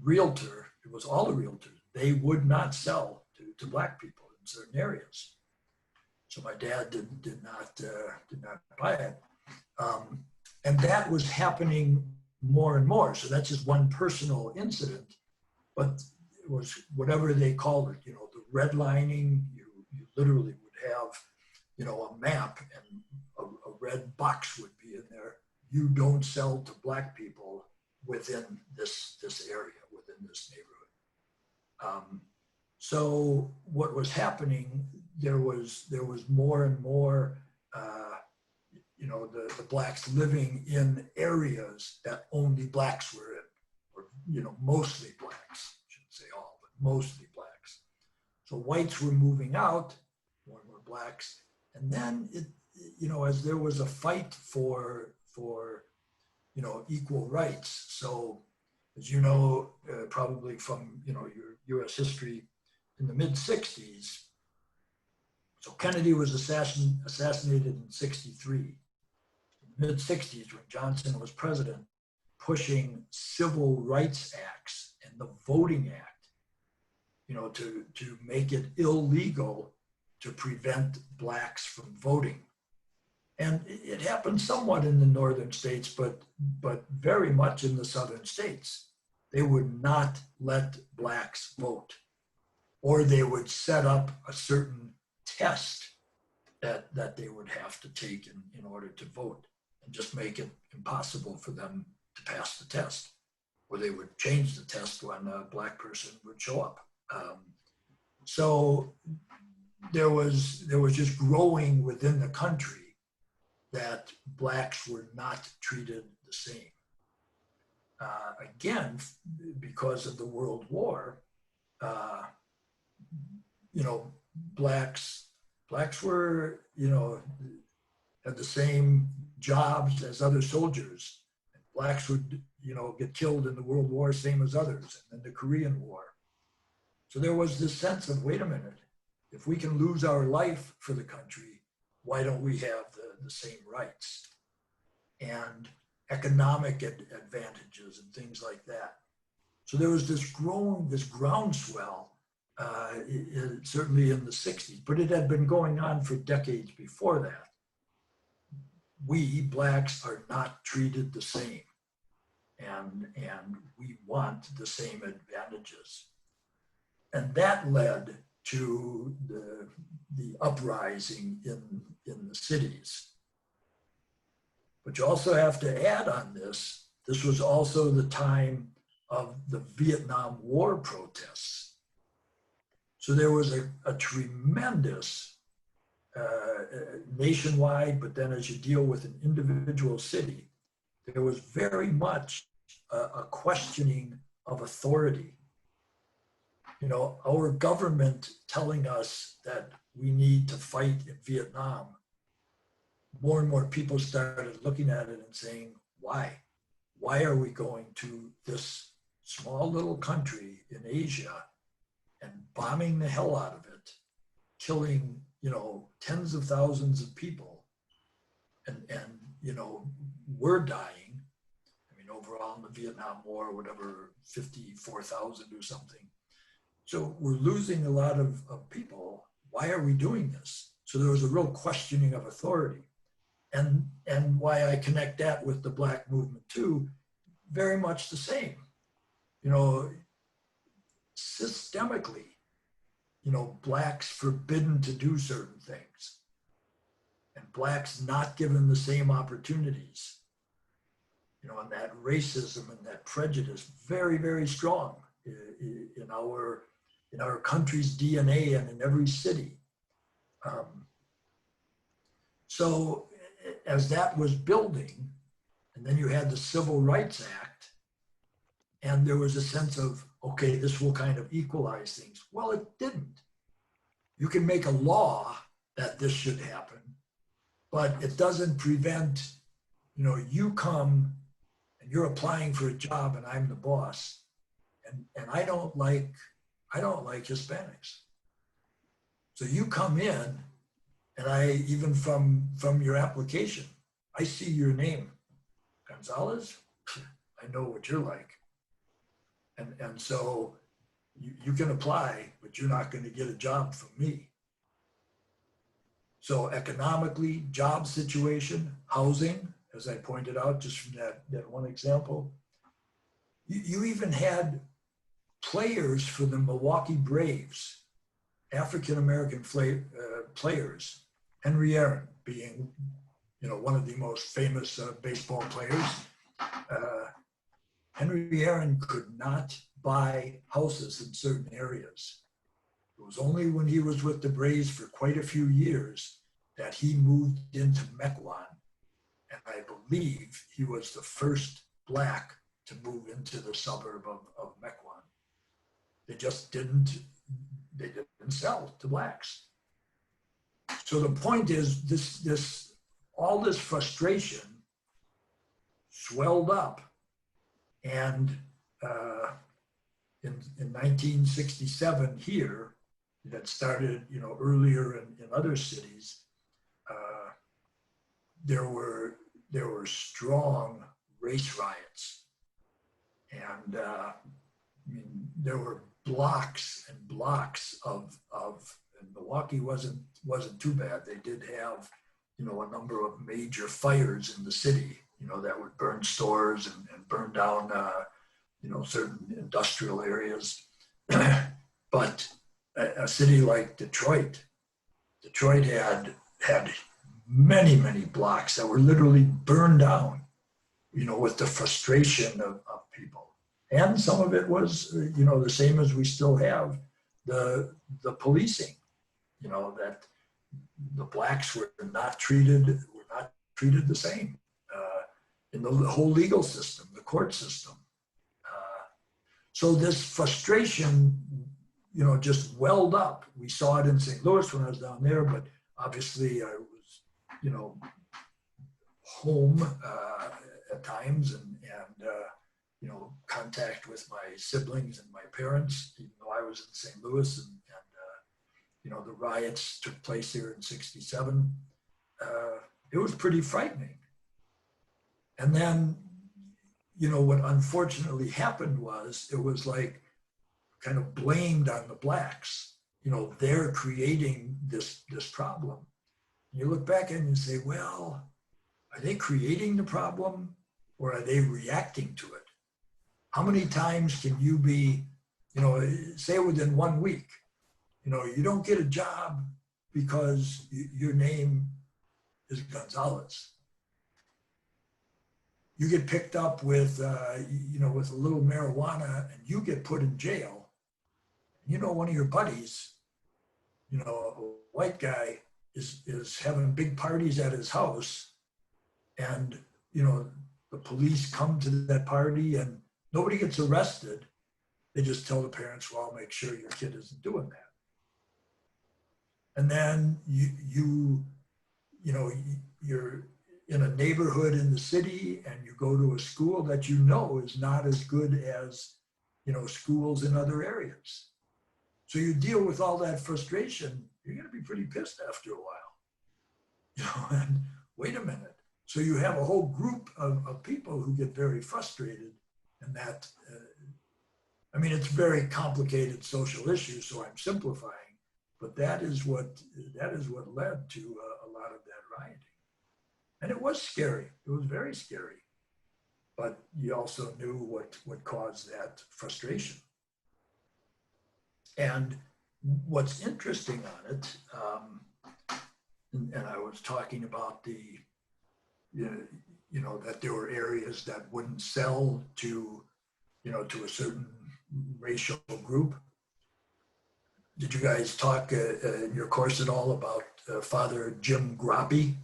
realtor, it was all the realtors. They would not sell to black people in certain areas. So my dad did not buy it. And that was happening more and more. So that's just one personal incident, but it was whatever they called it, the redlining. You literally would have, a map, and a red box would be in there. You don't sell to black people within this area, within this neighborhood. So what was happening, there was more and more, the blacks living in areas that only blacks were in, or, mostly blacks, I shouldn't say all, but mostly blacks. So whites were moving out, more and more blacks. And then as there was a fight for equal rights. So as you know, probably from, your US history, in the mid-60s, so Kennedy was assassinated in 63. Mid-60s, when Johnson was president, pushing civil rights acts and the Voting Act, to make it illegal to prevent blacks from voting. And it happened somewhat in the northern states, but very much in the southern states. They would not let blacks vote, or they would set up a certain test that they would have to take in order to vote, and just make it impossible for them to pass the test, or they would change the test when a black person would show up. So there was just growing within the country that blacks were not treated the same. Again, because of the World War, blacks were, had the same jobs as other soldiers. Blacks would, get killed in the World War, same as others, and then the Korean War. So there was this sense of, wait a minute, if we can lose our life for the country, why don't we have the same rights and economic advantages and things like that? So there was this groundswell, certainly in the 60s, but it had been going on for decades before that. We blacks are not treated the same, and we want the same advantages. And that led to the uprising in the cities. But you also have to add on this was also the time of the Vietnam War protests. So there was a tremendous nationwide, but then as you deal with an individual city, there was very much a questioning of authority. You know, our government telling us that we need to fight in Vietnam, more and more people started looking at it and saying, why? Why are we going to this small little country in Asia and bombing the hell out of it, killing, you know, tens of thousands of people, and you know, we're dying. I mean, overall in the Vietnam War, whatever, 54,000 or something. So we're losing a lot of people. Why are we doing this? So there was a real questioning of authority. And why I connect that with the Black movement too, very much the same. You know, systemically, you know, Blacks forbidden to do certain things, and Blacks not given the same opportunities. You know, and that racism and that prejudice very, very strong in our country's DNA and in every city. So as that was building, and then you had the Civil Rights Act, and there was a sense of, okay, this will kind of equalize things. Well, it didn't. You can make a law that this should happen, but it doesn't prevent, you know, you come and you're applying for a job and I'm the boss, and I don't like Hispanics. So you come in, and I, even from your application, I see your name, Gonzalez. I know what you're like. And so you can apply, but you're not going to get a job from me. So economically, job situation, housing, as I pointed out, just from that one example, you even had players for the Milwaukee Braves, African-American players, Henry Aaron being, you know, one of the most famous baseball players. Henry Aaron could not buy houses in certain areas. It was only when he was with the Braves for quite a few years that he moved into Mequon. And I believe he was the first Black to move into the suburb of Mequon. They just didn't sell to Blacks. So the point is, all this frustration swelled up, and in 1967 here, it had started, you know, earlier in other cities. There were strong race riots, and I mean, there were blocks and blocks of and Milwaukee wasn't too bad. They did have, you know, a number of major fires in the city, you know, that would burn stores and burn down, you know, certain industrial areas. But a city like Detroit had many, many blocks that were literally burned down, you know, with the frustration of people. And some of it was, you know, the same as we still have, the policing, you know, that the Blacks were not treated the same in the whole legal system, the court system. So this frustration, you know, just welled up. We saw it in St. Louis when I was down there, but obviously I was, you know, home at times, and you know, contact with my siblings and my parents, even though I was in St. Louis, and you know, the riots took place here in '67. It was pretty frightening. And then, you know, what unfortunately happened was, it was like kind of blamed on the Blacks. You know, they're creating this problem. And you look back and you say, well, are they creating the problem, or are they reacting to it? How many times can you be, you know, say within 1 week, you know, you don't get a job because your name is Gonzalez. You get picked up with, you know, with a little marijuana, and you get put in jail. You know, one of your buddies, you know, a white guy is having big parties at his house, and, you know, the police come to that party and nobody gets arrested. They just tell the parents, well, make sure your kid isn't doing that. And then you're in a neighborhood in the city and you go to a school that you know is not as good as, schools in other areas. So you deal with all that frustration, you're going to be pretty pissed after a while. And wait a minute. So you have a whole group of people who get very frustrated, and that, it's very complicated social issues, so I'm simplifying, but that is what led to a lot of that rioting. And it was scary. It was very scary. But you also knew what caused that frustration. And what's interesting on it, and I was talking about that there were areas that wouldn't sell to a certain racial group. Did you guys talk in your course at all about Father Jim Groppi?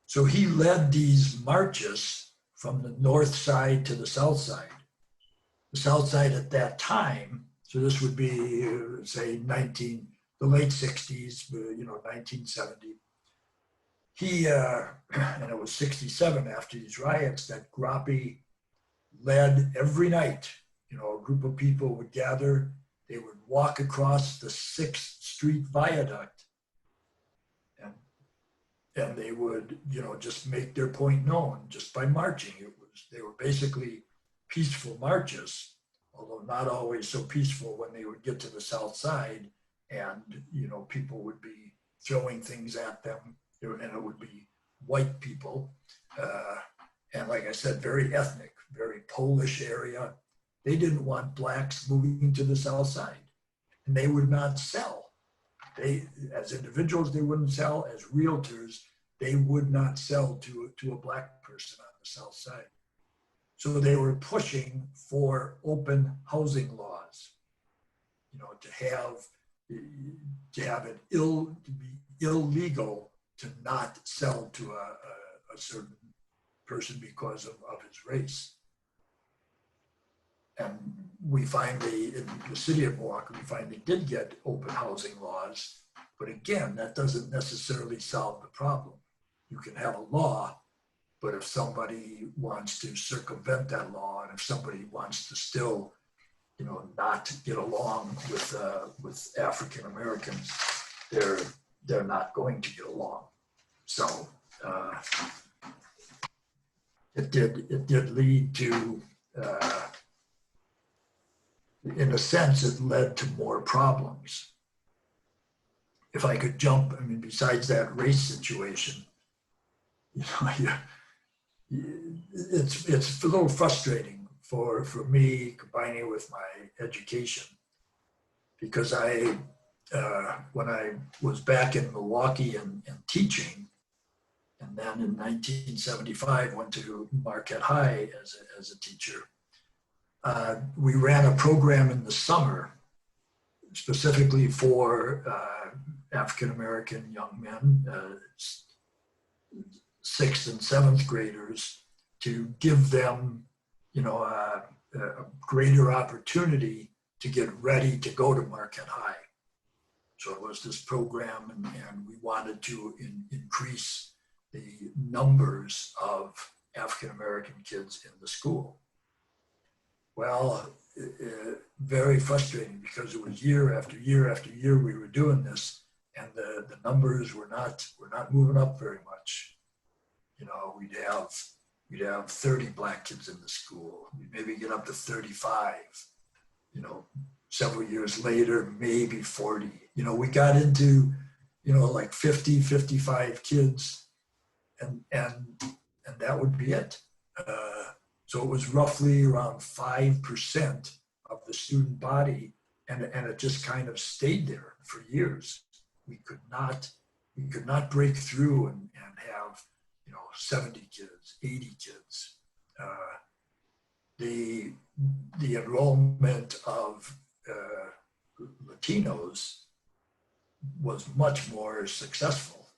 So he led these marches from the north side to the south side. The south side at that time, so this would be, say, the late 60s, 1970. He, and it was 67 after these riots, that Groppi led every night. A group of people would gather, they would walk across the 6th Street Viaduct, and they would, just make their point known just by marching. They were basically peaceful marches, although not always so peaceful when they would get to the south side and, people would be throwing things at them, and it would be white people. And like I said, very ethnic, very Polish area. They didn't want blacks moving to the south side, and they would not sell. As individuals, they wouldn't sell. As realtors, they would not sell to a black person on the south side. So they were pushing for open housing laws, to have it to be illegal to not sell to a certain person because of his race. And we finally, in the city of Milwaukee, we finally did get open housing laws. But again, that doesn't necessarily solve the problem. You can have a law, but if somebody wants to circumvent that law, and if somebody wants to still, not get along with African Americans, they're not going to get along. So it did lead to, in a sense, it led to more problems. If I could jump, besides that race situation, it's a little frustrating for me, combining it with my education, because when I was back in Milwaukee and teaching, and then in 1975 went to Marquette High as a teacher, we ran a program in the summer specifically for African-American young men, 6th and 7th graders, to give them, a greater opportunity to get ready to go to Marquette High. So it was this program, and we wanted to increase the numbers of African-American kids in the school. Well, very frustrating, because it was year after year after year we were doing this, and the numbers were not moving up very much. We'd have 30 black kids in the school. We'd maybe get up to 35. Several years later, maybe 40. We got into, like 50, 55 kids, and that would be it. So it was roughly around 5% of the student body, and it just kind of stayed there for years. We could not break through and have 70 kids, 80 kids. The enrollment of Latinos was much more successful,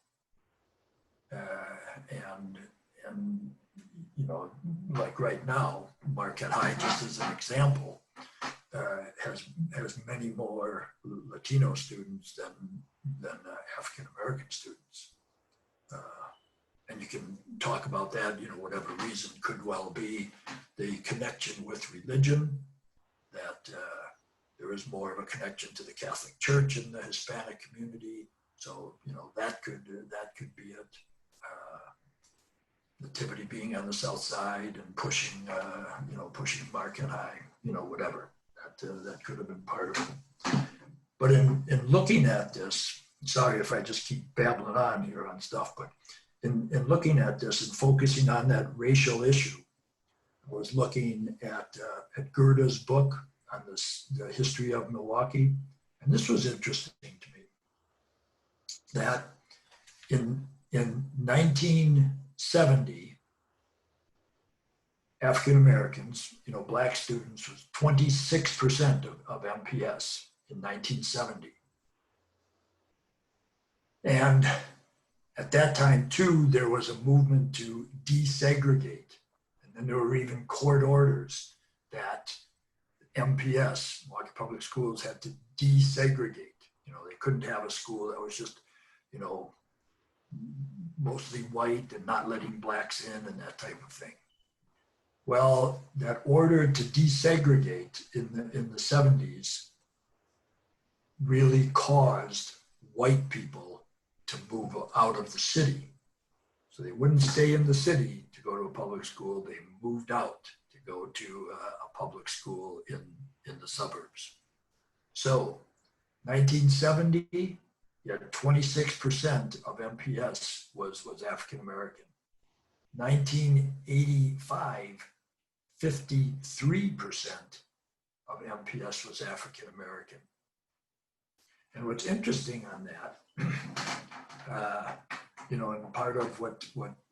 and you know, like right now, Marquette High, just as an example, has many more Latino students than African American students. And you can talk about that, you know, whatever reason could well be the connection with religion, that there is more of a connection to the Catholic Church in the Hispanic community. So, you know, that could be it. Nativity being on the south side and pushing, you know, pushing Marquette High, you know, whatever. That could have been part of it. But in looking at this, sorry if I just keep babbling on here on stuff, but in looking at this and focusing on that racial issue, I was looking at Gerda's book on this, the history of Milwaukee, and this was interesting to me. That in 1970, African Americans, you know, black students was 26% of MPS in 1970. And at that time too, there was a movement to desegregate. And then there were even court orders that MPS, Milwaukee Public Schools, had to desegregate. You know, they couldn't have a school that was just, you know, mostly white and not letting blacks in and that type of thing. Well, that order to desegregate in the 70s really caused white people to move out of the city. So they wouldn't stay in the city to go to a public school. They moved out to go to a public school in the suburbs. So 1970, you had 26% of MPS was African American. 1985, 53% of MPS was African American. And what's interesting on that, you know, and part of what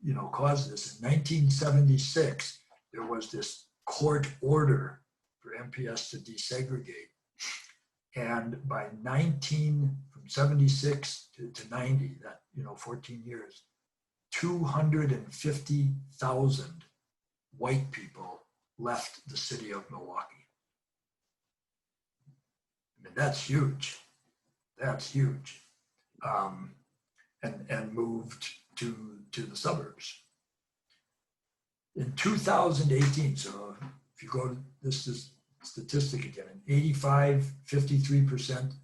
you know caused this, in 1976, there was this court order for MPS to desegregate. And by from 76 to 90, that, you know, 14 years, 250,000 white people left the city of Milwaukee. I mean, that's huge. That's huge. And moved to the suburbs. In 2018, so if you go to this is statistic again, in 85, 53%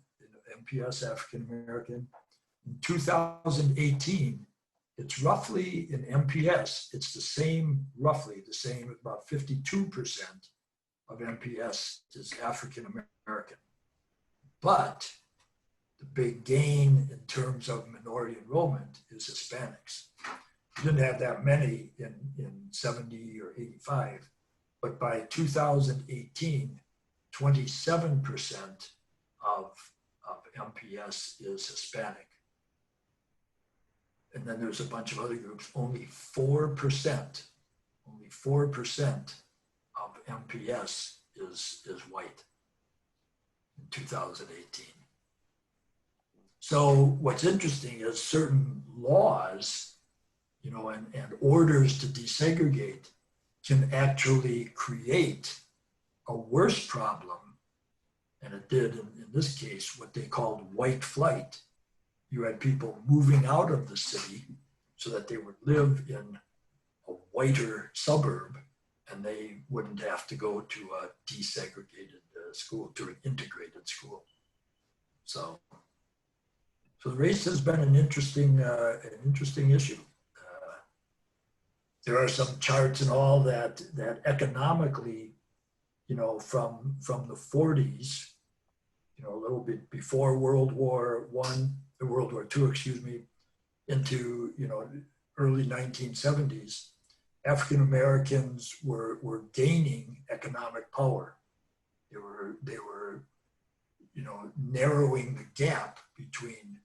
MPS African American. In 2018, it's roughly in MPS, it's the same, roughly the same, about 52% of MPS is African American. But the big gain in terms of minority enrollment is Hispanics. We didn't have that many in 70 or 85, but by 2018, 27% of MPS is Hispanic. And then there's a bunch of other groups, only 4% of MPS is white in 2018. So what's interesting is certain laws, you know, and orders to desegregate can actually create a worse problem. And it did in this case, what they called white flight. You had people moving out of the city so that they would live in a whiter suburb and they wouldn't have to go to a desegregated school, to an integrated school. So the race has been an interesting issue. There are some charts and all that economically, you know, from the 40s, you know, a little bit before World War II, excuse me, into, you know, early 1970s, African Americans were gaining economic power. They were, you know, narrowing the gap between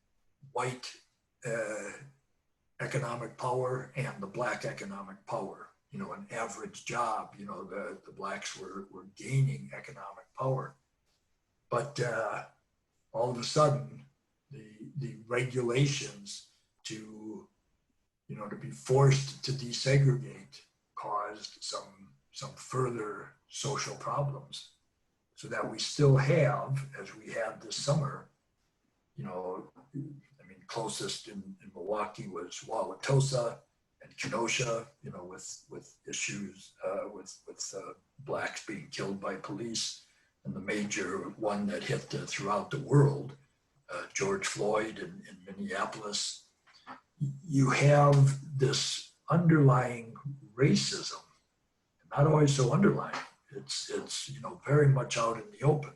white economic power and the black economic power. You know, an average job, you know, the blacks were gaining economic power. But all of a sudden, the regulations to, you know, to be forced to desegregate caused some further social problems, so that we still have, as we had this summer, you know, I mean, closest in Milwaukee was Wauwatosa and Kenosha, you know, with issues with blacks being killed by police, and the major one that hit throughout the world, George Floyd in Minneapolis. You have this underlying racism, not always so underlying. It's you know, very much out in the open.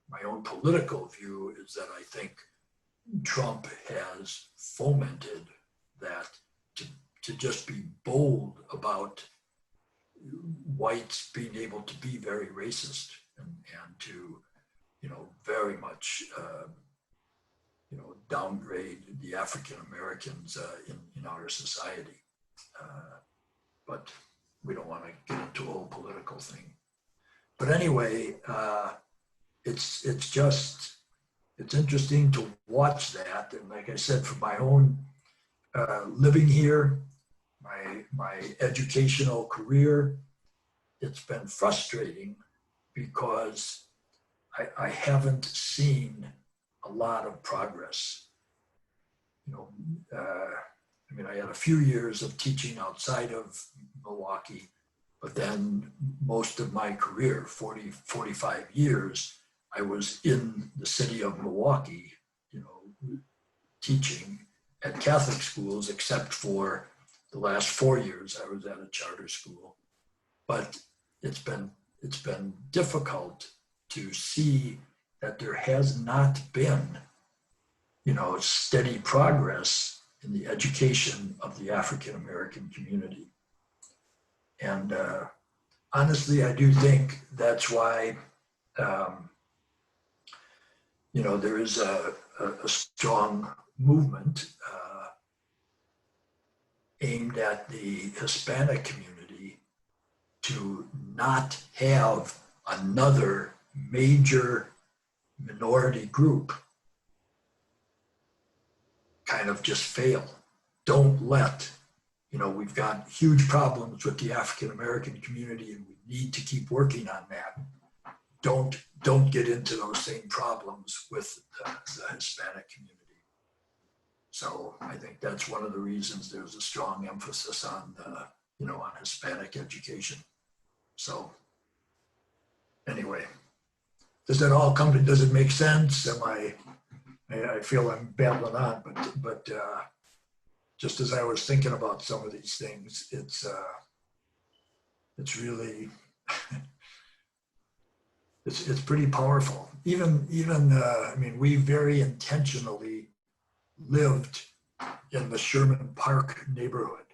My own political view is that I think Trump has fomented that to just be bold about whites being able to be very racist and to, you know, very much you know, downgrade the African Americans in our society. But we don't want to get into a whole political thing. But anyway, it's interesting to watch that. And like I said, for my own living here, my educational career, it's been frustrating because I haven't seen a lot of progress. You know, I mean, I had a few years of teaching outside of Milwaukee, but then most of my career, 45 years, I was in the city of Milwaukee, you know, teaching at Catholic schools, except for the last 4 years I was at a charter school. But it's been difficult to see that there has not been, you know, steady progress in the education of the African American community. And honestly, I do think that's why, you know, there is a strong movement aimed at the Hispanic community to not have another major minority group kind of just fail. Don't let, you know, we've got huge problems with the African American community and we need to keep working on that. Don't get into those same problems with the Hispanic community. So I think that's one of the reasons there's a strong emphasis on, you know, on Hispanic education. So anyway, does that all come to, does it make sense? I feel I'm babbling on, but just as I was thinking about some of these things, it's really, it's pretty powerful. Even I mean, we very intentionally lived in the Sherman Park neighborhood.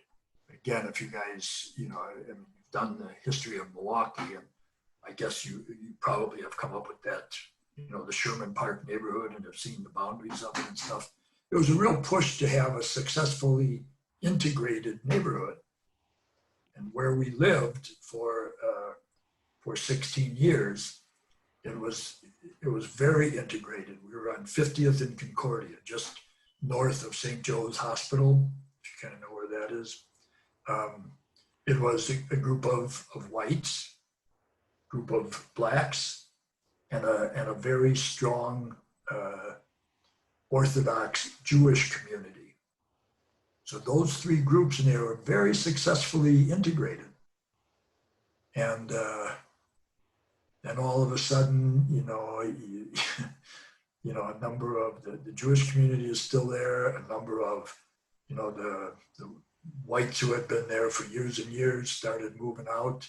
Again, if you guys, you know, have done the history of Milwaukee, and I guess you probably have come up with that, you know, the Sherman Park neighborhood and have seen the boundaries of it and stuff. There was a real push to have a successfully integrated neighborhood. And where we lived for 16 years, it was very integrated. We were on 50th and Concordia, just north of St. Joe's Hospital, if you kind of know where that is. It was a group of whites, group of blacks, and a very strong Orthodox Jewish community. So those three groups, and they were very successfully integrated. And then all of a sudden, you know, you know, a number of the Jewish community is still there. A number of, you know, the whites who had been there for years and years started moving out,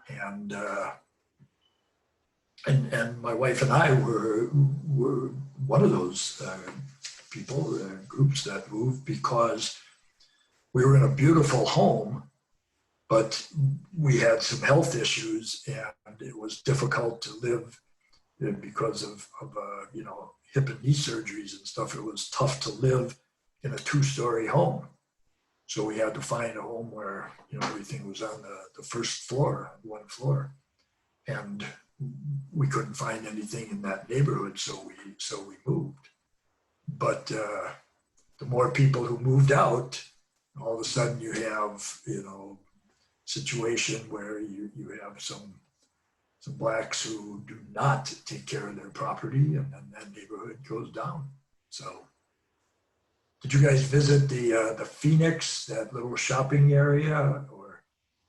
and my wife and I were one of those people, groups that moved because we were in a beautiful home, but we had some health issues, and it was difficult to live because of you know, hip and knee surgeries and stuff. It was tough to live in a 2-story home. So we had to find a home where, you know, everything was on the first floor, one floor. And we couldn't find anything in that neighborhood, so we moved. But the more people who moved out, all of a sudden you have, you know, situation where you have some blacks who do not take care of their property, and then that neighborhood goes down. So, did you guys visit the Phoenix, that little shopping area,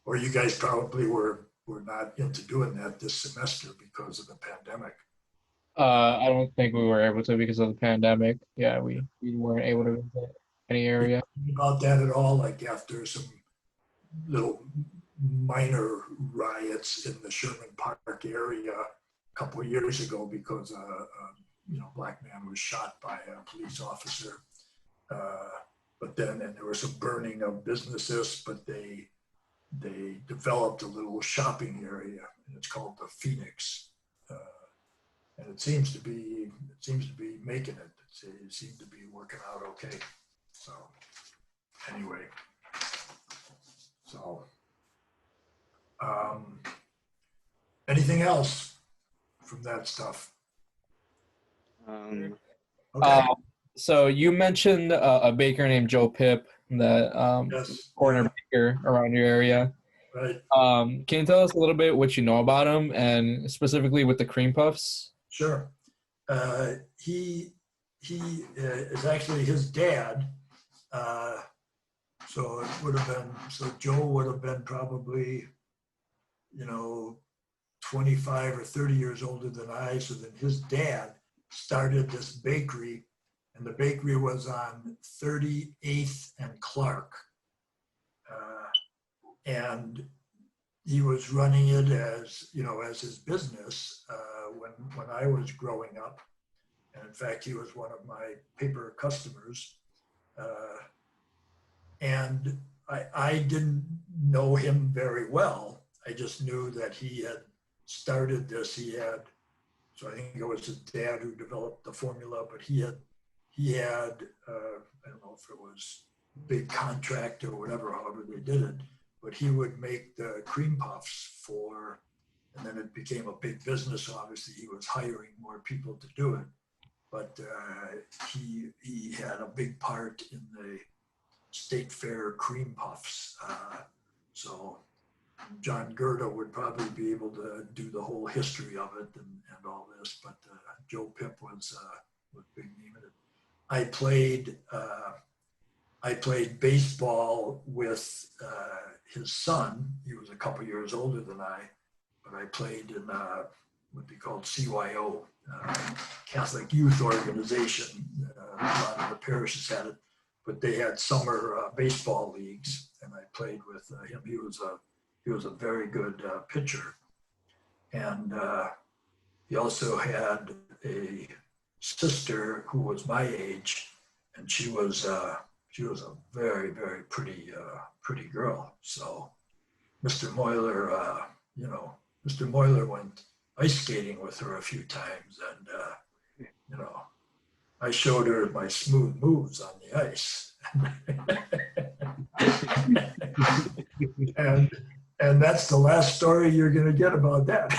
or you guys probably were not into doing that this semester because of the pandemic? I don't think we were able to because of the pandemic. Yeah, we weren't able to visit any area. About that at all, like after some little minor riots in the Sherman Park area a couple of years ago because a black man was shot by a police officer. But then, and there was some burning of businesses, but they developed a little shopping area, and it's called the Phoenix. And it seems to be making it. It seemed to be working out okay. So anyway, anything else from that stuff? Okay. So you mentioned a baker named Joe Pip, that Yes. corner baker around your area. Right. Can you tell us a little bit what you know about him, and specifically with the cream puffs? Sure. He is actually his dad. So it would have been, so Joe would have been probably, 25 or 30 years older than I. So then his dad started this bakery, and the bakery was on 38th and Clark. And he was running it as his business when I was growing up. And in fact, he was one of my paper customers. And I didn't know him very well. I just knew that he had started this. So I think it was his dad who developed the formula, but he had I don't know if it was big contract or whatever, however they did it, but he would make the cream puffs and then it became a big business. So obviously he was hiring more people to do it, but he had a big part in the State Fair cream puffs. So John Gerda would probably be able to do the whole history of it and all this, but Joe Pip was big name in it. I played baseball with his son. He was a couple years older than I, but I played in what they called CYO, Catholic Youth Organization. A lot of the parishes had it, but they had summer baseball leagues, and I played with him. He was a very good pitcher, and he also had a sister who was my age, and she was a very, very pretty girl. So Mr. Meuler, Mr. Meuler went ice skating with her a few times, and I showed her my smooth moves on the ice. and that's the last story you're going to get about that.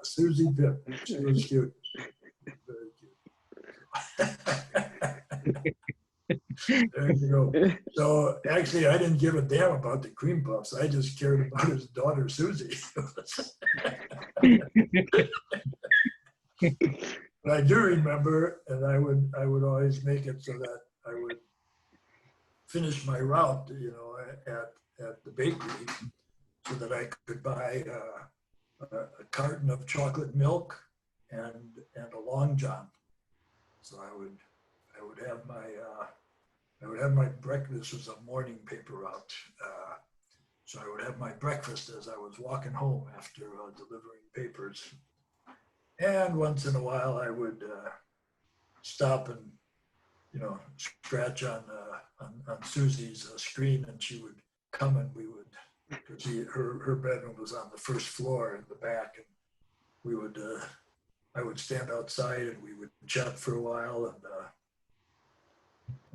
Susie Pip, she was cute. Very cute. There you go. So actually, I didn't give a damn about the cream puffs. I just cared about his daughter, Susie. But I do remember, and I would always make it so that I would finish my route, at the bakery, so that I could buy a carton of chocolate milk and a Long John. So I would have my breakfast. This was a morning paper route, so I would have my breakfast as I was walking home after delivering papers. And once in a while, I would stop and scratch on Susie's screen, and she would come, and we would, because her bedroom was on the first floor in the back, and we would I would stand outside and we would chat for a while, and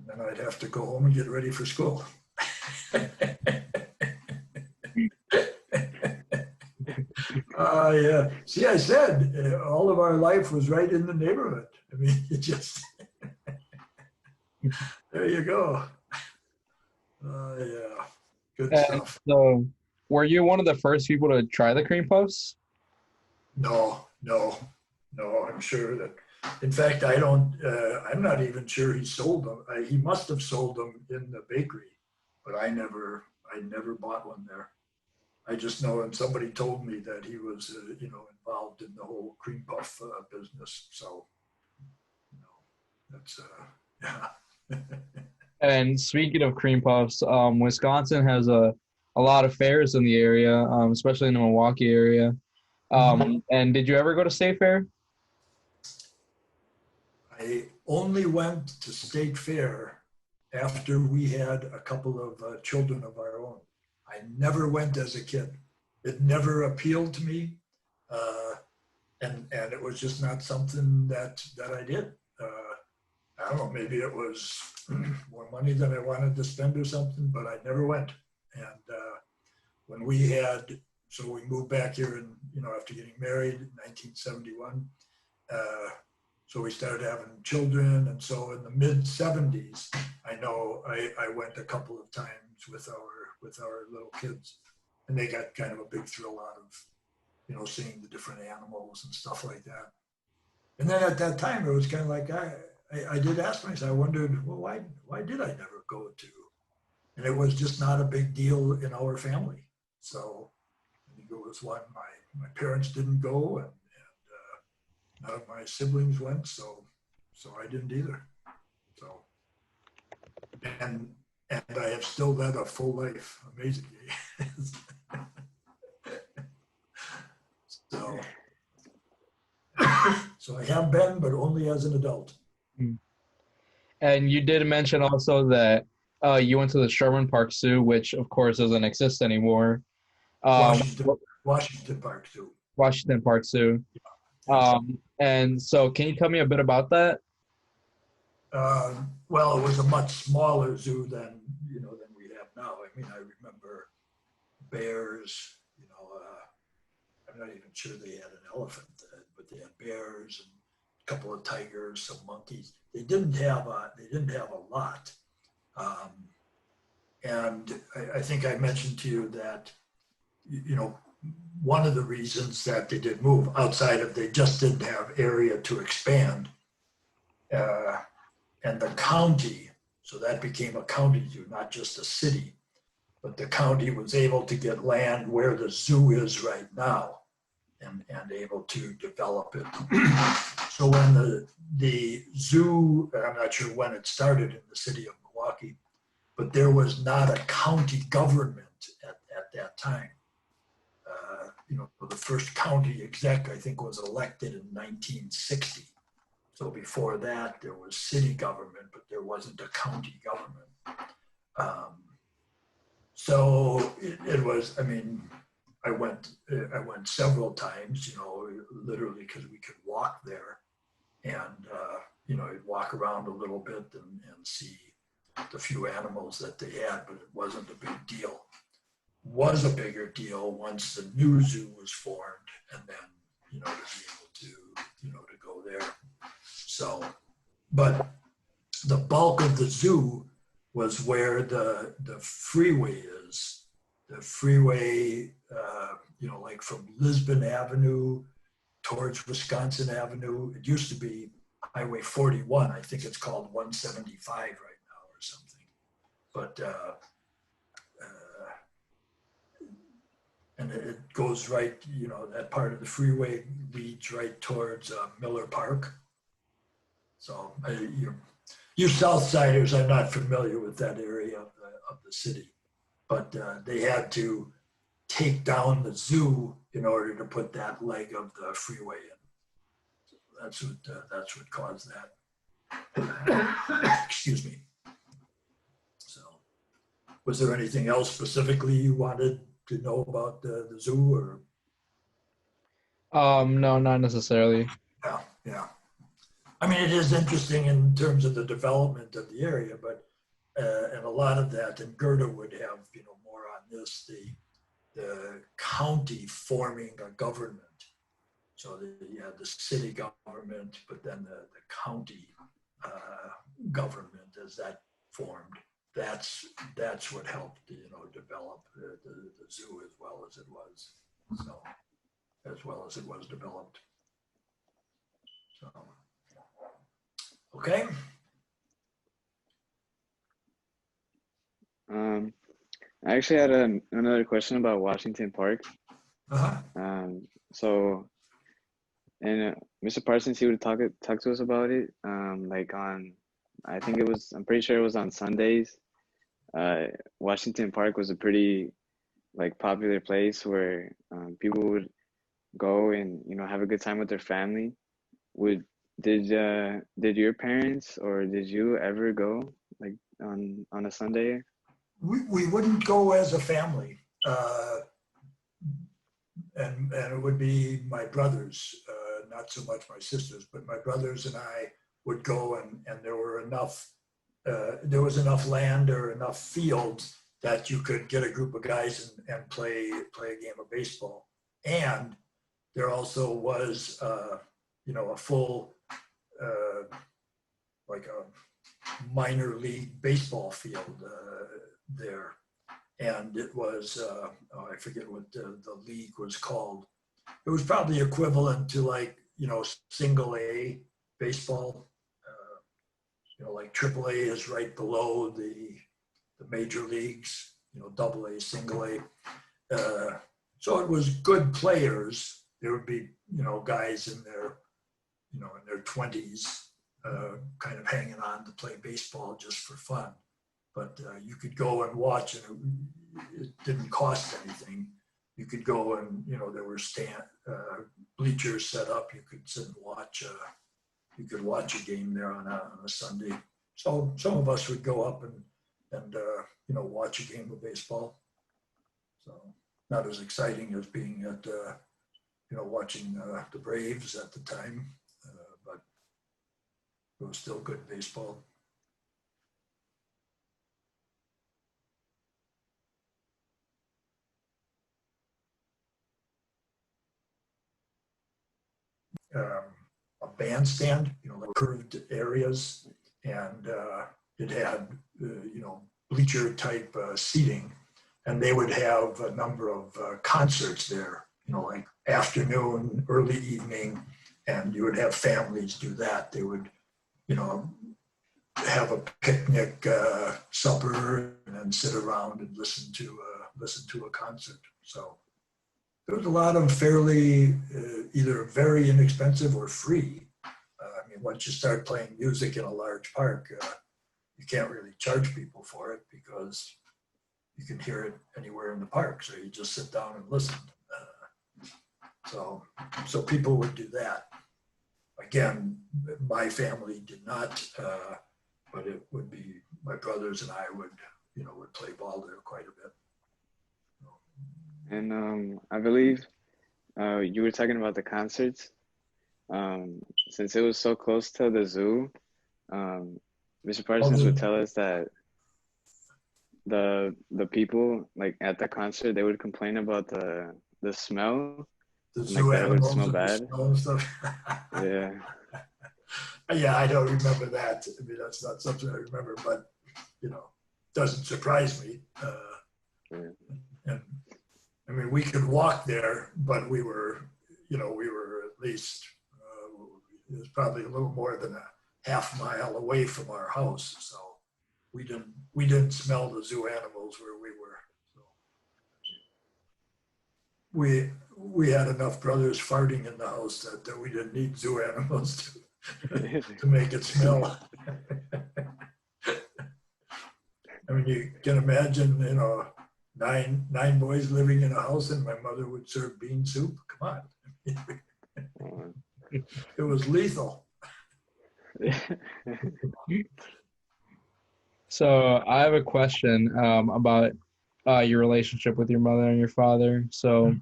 then I'd have to go home and get ready for school. Yeah. See, I said all of our life was right in the neighborhood. I mean, it just There you go. Yeah, good And stuff. so, were you one of the first people to try the cream puffs? No, I'm sure that, in fact, I don't, I'm not even sure he sold them. He must have sold them in the bakery, but I never bought one there. I just know, and somebody told me that he was, involved in the whole cream puff business. So, that's, yeah. And speaking of cream puffs, Wisconsin has a lot of fairs in the area, especially in the Milwaukee area. And did you ever go to State Fair? I only went to State Fair after we had a couple of children of our own. I never went as a kid. It never appealed to me, and it was just not something that I did. I don't know, maybe it was more money than I wanted to spend or something, but I never went. And when we had, so we moved back here, and after getting married in 1971. So we started having children, and so in the mid 70s, I know I went a couple of times with our little kids, and they got kind of a big thrill out of seeing the different animals and stuff like that. And then at that time, it was kind of like I did ask myself, I wondered, well, why did I never go to? And it was just not a big deal in our family. So I think it was one my parents didn't go, and none of my siblings went, so I didn't either. So, and I have still led a full life, amazingly. So I have been, but only as an adult. And you did mention also that you went to the Sherman Park Zoo, which of course doesn't exist anymore. Washington Park Zoo. Washington Park Zoo. And so can you tell me a bit about that? Well, it was a much smaller zoo than we have now. I mean, I remember bears. I'm not even sure they had an elephant, but they had bears and a couple of tigers, some monkeys. They didn't have a lot. And I think I mentioned to you that one of the reasons that they did move outside of they just didn't have area to expand, and the county, so that became a county zoo, not just a city, but the county was able to get land where the zoo is right now, and able to develop it. So when the zoo, I'm not sure when it started in the city of Milwaukee, but there was not a county government at that time. The first county exec, I think, was elected in 1960. So before that, there was city government, but there wasn't a county government. So it was, I mean, I went several times, literally because we could walk there, and, I'd walk around a little bit and see the few animals that they had, but it wasn't a big deal. Was a bigger deal once the new zoo was formed, and then to be able to go there. So, but the bulk of the zoo was where the freeway is. The freeway, like from Lisbon Avenue towards Wisconsin Avenue. It used to be Highway 41. I think it's called 175 right now or something. But and it goes right, that part of the freeway leads right towards Miller Park. So you Southsiders are not familiar with that area of the city, but they had to take down the zoo in order to put that leg of the freeway in. So that's what caused that. Excuse me. So, was there anything else specifically you wanted to know about the zoo, or? No, not necessarily. Yeah. I mean, it is interesting in terms of the development of the area, but and a lot of that, and Gerda would have more on this, the county forming a government. So you had the city government, but then the county government as that formed. That's what helped, develop the zoo as well as it was. So, as well as it was developed. So, okay. I actually had another question about Washington Park. So, and Mr. Parsons, he would talk to us about it. Like on, I'm pretty sure it was on Sundays. Washington Park was a pretty like popular place where people would go and have a good time with their family. Did your parents or did you ever go like on a Sunday? We wouldn't go as a family, and it would be my brothers, not so much my sisters, but my brothers and I would go, and there was enough land or enough fields that you could get a group of guys and play a game of baseball. And there also was, a full, like a minor league baseball field there. And it was, I forget what the league was called. It was probably equivalent to like, single A baseball. Like triple A is right below the major leagues, double A, single A. So it was good players. There would be, guys in their 20s, kind of hanging on to play baseball just for fun. But you could go and watch, and it didn't cost anything. You could go and, there were bleachers set up. You could sit and watch. You could watch a game there on a Sunday. So some of us would go up and watch a game of baseball. So not as exciting as being at, watching the Braves at the time, but it was still good baseball. A bandstand, like curved areas, and it had, bleacher type seating, and they would have a number of concerts there, like afternoon, early evening, and you would have families do that. They would, have a picnic, supper, and then sit around and listen to a concert. So there was a lot of fairly either very inexpensive or free. Once you start playing music in a large park, you can't really charge people for it because you can hear it anywhere in the park. So you just sit down and listen. So people would do that. Again, my family did not, but it would be my brothers and I would play ball there quite a bit. And I believe you were talking about the concerts. Since it was so close to the zoo, Mr. Parsons would tell us that the people like at the concert, they would complain about the smell. The zoo like, animals would smell and bad. The smell and stuff. Yeah. Yeah, I don't remember that. That's not something I remember, but doesn't surprise me. And we could walk there, but we were at least it was probably a little more than a half mile away from our house, so we didn't smell the zoo animals where we were. So we had enough brothers farting in the house that we didn't need zoo animals to make it smell. You can imagine, 9 boys living in a house, and my mother would serve bean soup. Come on. It was lethal. So I have a question about your relationship with your mother and your father. So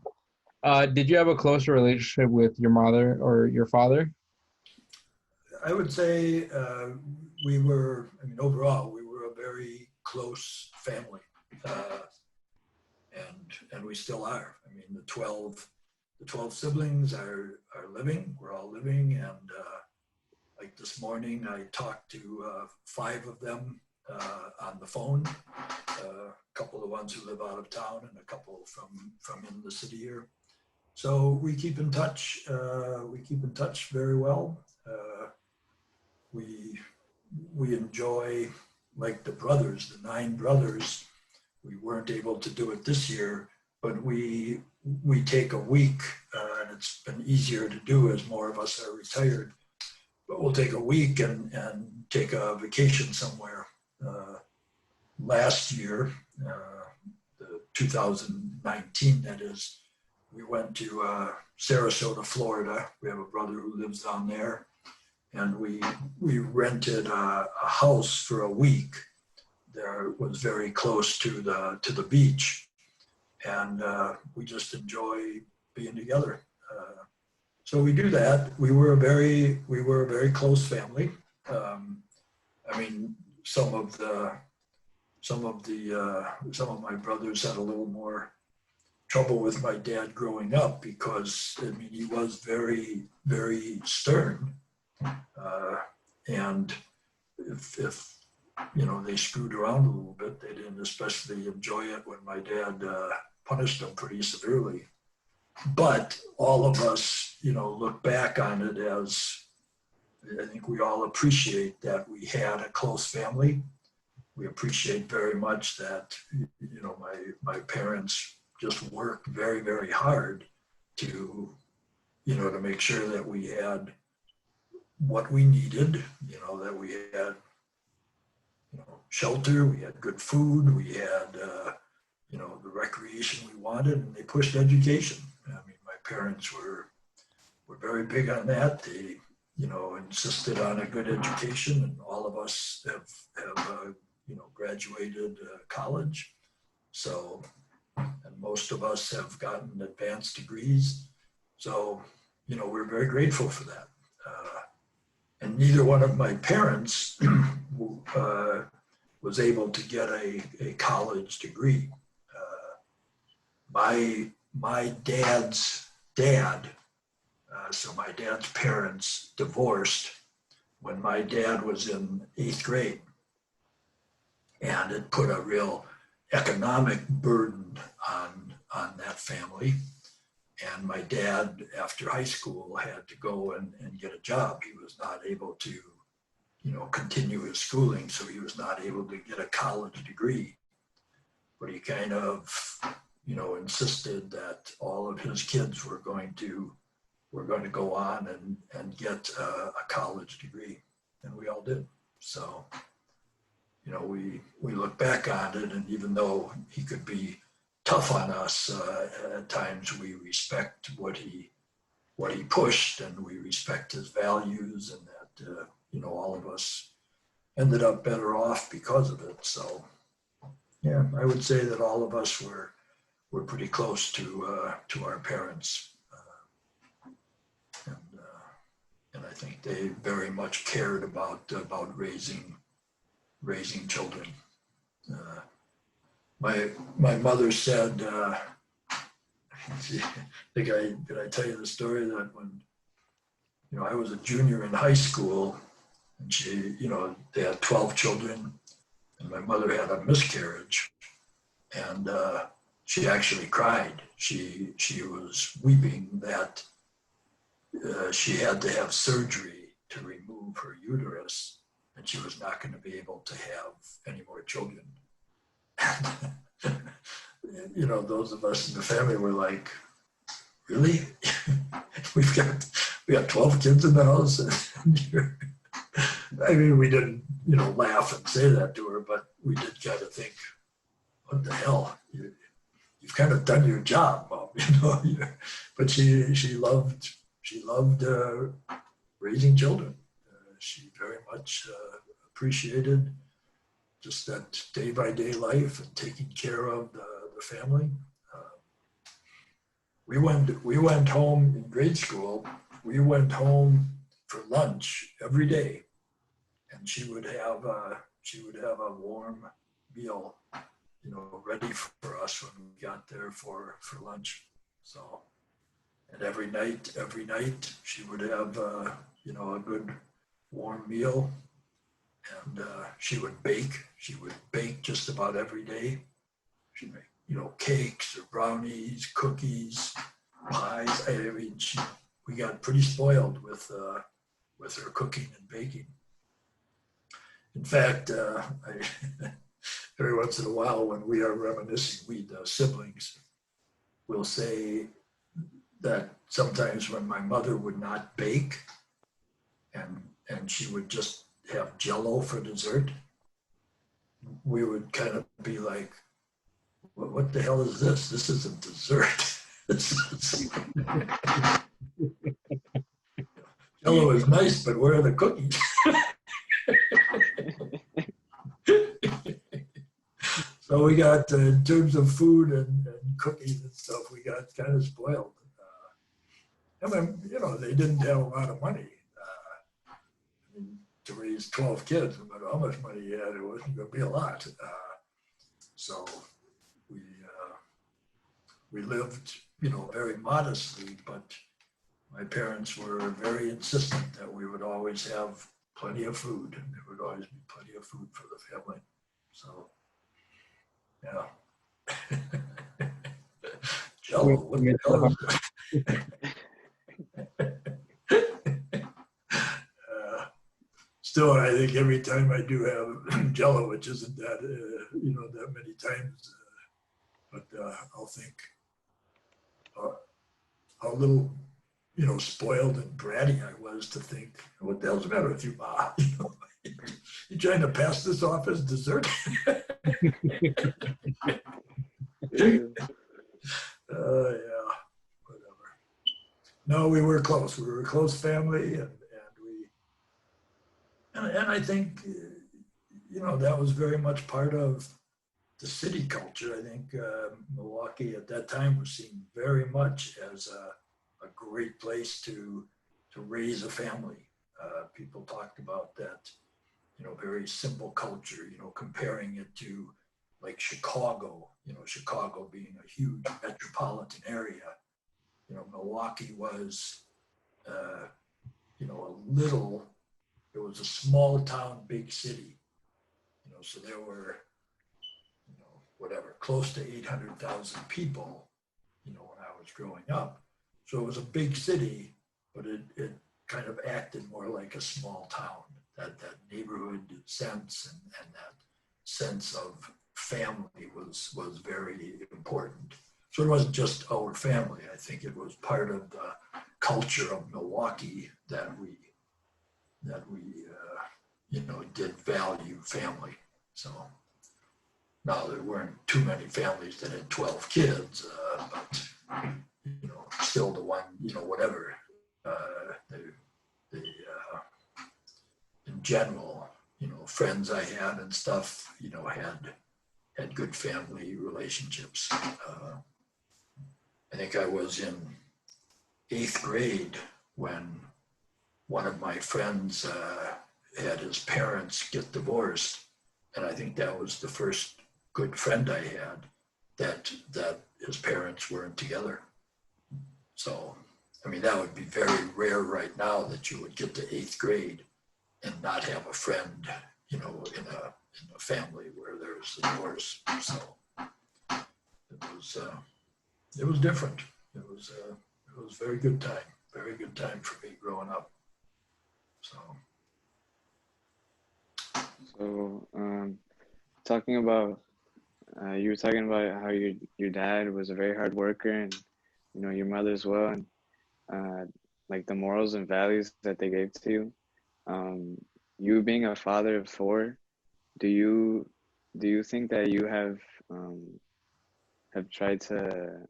did you have a closer relationship with your mother or your father? I would say overall, we were a very close family. And we still are. The 12 siblings are living. We're all living. And like this morning, I talked to 5 of them on the phone. A couple of the ones who live out of town and a couple from in the city here. So we keep in touch. We keep in touch very well. We enjoy, like the brothers, the 9 brothers. We weren't able to do it this year, but we take a week, and it's been easier to do as more of us are retired. But we'll take a week and take a vacation somewhere. Last year, the 2019, that is, we went to Sarasota, Florida. We have a brother who lives down there, and we rented a house for a week. There was very close to the beach, and we just enjoy being together. So we do that. We were a very close family. I mean, some of my brothers had a little more trouble with my dad growing up because, I mean, he was very, very stern. And if you know, they screwed around a little bit, they didn't especially enjoy it when my dad punished them pretty severely. But all of us, you know, look back on it as, I think we all appreciate that we had a close family. We appreciate very much that, you know, my parents just worked very, very hard to, you know, to make sure that we had what we needed, you know, that we had, you know, shelter, we had good food, we had, you know, the recreation we wanted, and they pushed education. I mean, my parents were very big on that. They, you know, insisted on a good education, and all of us have you know, graduated college. So, and most of us have gotten advanced degrees. So, you know, we're very grateful for that. And neither one of my parents was able to get a college degree. My dad's dad, so my dad's parents divorced when my dad was in 8th grade. And it put a real economic burden on that family. And my dad, after high school, had to go and get a job. He was not able to, you know, continue his schooling, so he was not able to get a college degree. But he kind of, you know, insisted that all of his kids were going to go on and get a college degree, and we all did. So, you know, we look back on it, and even though he could be tough on us at times, we respect what he pushed, and we respect his values, and that you know, all of us ended up better off because of it. So yeah, I would say that all of us were pretty close to our parents, and I think they very much cared about raising children. My mother said, did I tell you the story that when, you know, I was a junior in high school, and she, you know, they had 12 children, and my mother had a miscarriage, and she actually cried. She was weeping that she had to have surgery to remove her uterus, and she was not going to be able to have any more children. You know, those of us in the family were like, really? we got 12 kids in the house? I mean, we didn't, you know, laugh and say that to her, but we did kind of think, what the hell? You've kind of done your job, Mom, you know. But she loved raising children. She very much appreciated just that day-by-day life and taking care of the family. We went home in grade school. We went home for lunch every day, and she would have a warm meal, you know, ready for us when we got there for lunch. So, and every night she would have you know, a good warm meal, and she would bake. She would bake just about every day. She'd make, you know, cakes or brownies, cookies, pies. I mean, we got pretty spoiled with her cooking and baking. In fact, every once in a while when we are reminiscing, we, the siblings, will say that sometimes when my mother would not bake and she would just have Jell-O for dessert, we would kind of be like, what the hell is this? This isn't dessert. Jell-O is nice, but where are the cookies? So we got, in terms of food and cookies and stuff, we got kind of spoiled. I mean, you know, they didn't have a lot of money. I mean, to raise 12 kids, no matter how much money you had, it wasn't going to be a lot. So we lived, you know, very modestly, but my parents were very insistent that we would always have plenty of food, and there would always be plenty of food for the family. So, yeah. Jell-O, what the hell is that? Still, I think every time I do have Jell-O, which isn't that, you know, that many times, but I'll think how little, you know, spoiled and bratty I was to think, what the hell's the matter with you, Ma? You know, you trying to pass this off as dessert? Yeah, whatever. No, we were close. We were a close family, and I think, you know, that was very much part of the city culture. I think Milwaukee at that time was seen very much as a great place to raise a family. People talked about that, you know, very simple culture, you know, comparing it to like Chicago, you know, Chicago being a huge metropolitan area. You know, Milwaukee was, you know, it was a small town, big city. You know, so there were, you know, whatever, close to 800,000 people, you know, when I was growing up. So it was a big city, but it kind of acted more like a small town, that neighborhood sense and that sense of family was very important. So it wasn't just our family. I think it was part of the culture of Milwaukee that we you know, did value family. So now there weren't too many families that had 12 kids, but you know, still the one, you know, whatever, in general, you know, friends I had and stuff, you know, had good family relationships. I think I was in 8th grade when one of my friends had his parents get divorced, and I think that was the first good friend I had that his parents weren't together. So, I mean, that would be very rare right now that you would get to 8th grade and not have a friend, you know, in a family where there's a divorce. So it was different. It was a very good time for me growing up. So, talking about, you were talking about how your dad was a very hard worker, and you know your mother as well, and like the morals and values that they gave to you. You being a father of 4, do you think that you have tried to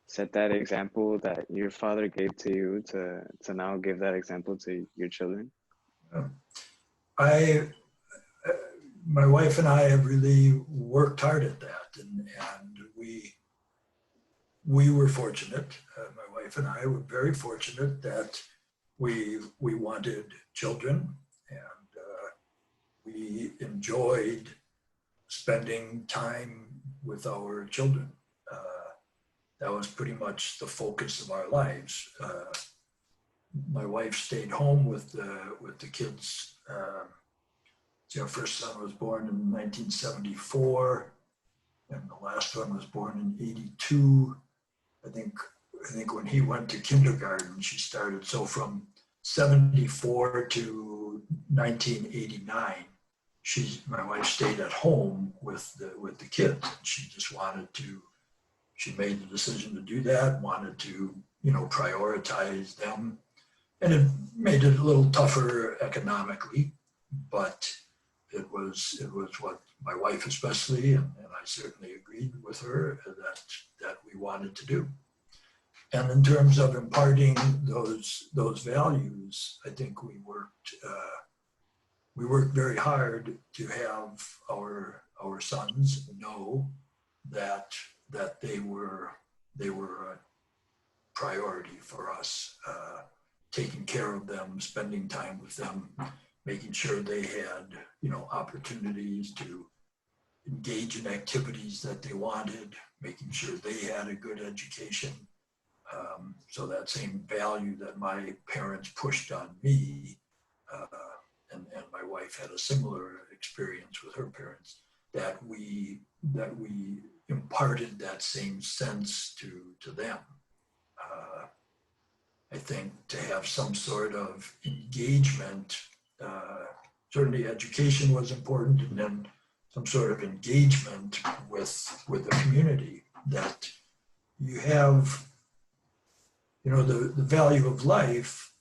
set that example that your father gave to you to now give that example to your children? My wife and I have really worked hard at that, and we were fortunate. My wife and I were very fortunate that we wanted children, and we enjoyed spending time with our children. That was pretty much the focus of our lives. My wife stayed home with the kids our first son was born in 1974, and the last one was born in 82. I think when he went to kindergarten, she started. So from 74 to 1989, my wife stayed at home with the kids. She just wanted to. She made the decision to do that. Wanted to, prioritize them, and it made it a little tougher economically, but it was what my wife especially, and I certainly agreed with her that we wanted to do. And in terms of imparting those values, I think we worked very hard to have our sons know that they were a priority for us, taking care of them, spending time with them, making sure they had opportunities to engage in activities that they wanted, making sure they had a good education. So that same value that my parents pushed on me, and my wife had a similar experience with her parents, that we imparted that same sense to them. I think to have some sort of engagement, certainly education was important, and then some sort of engagement with the community, that you have, the value of life.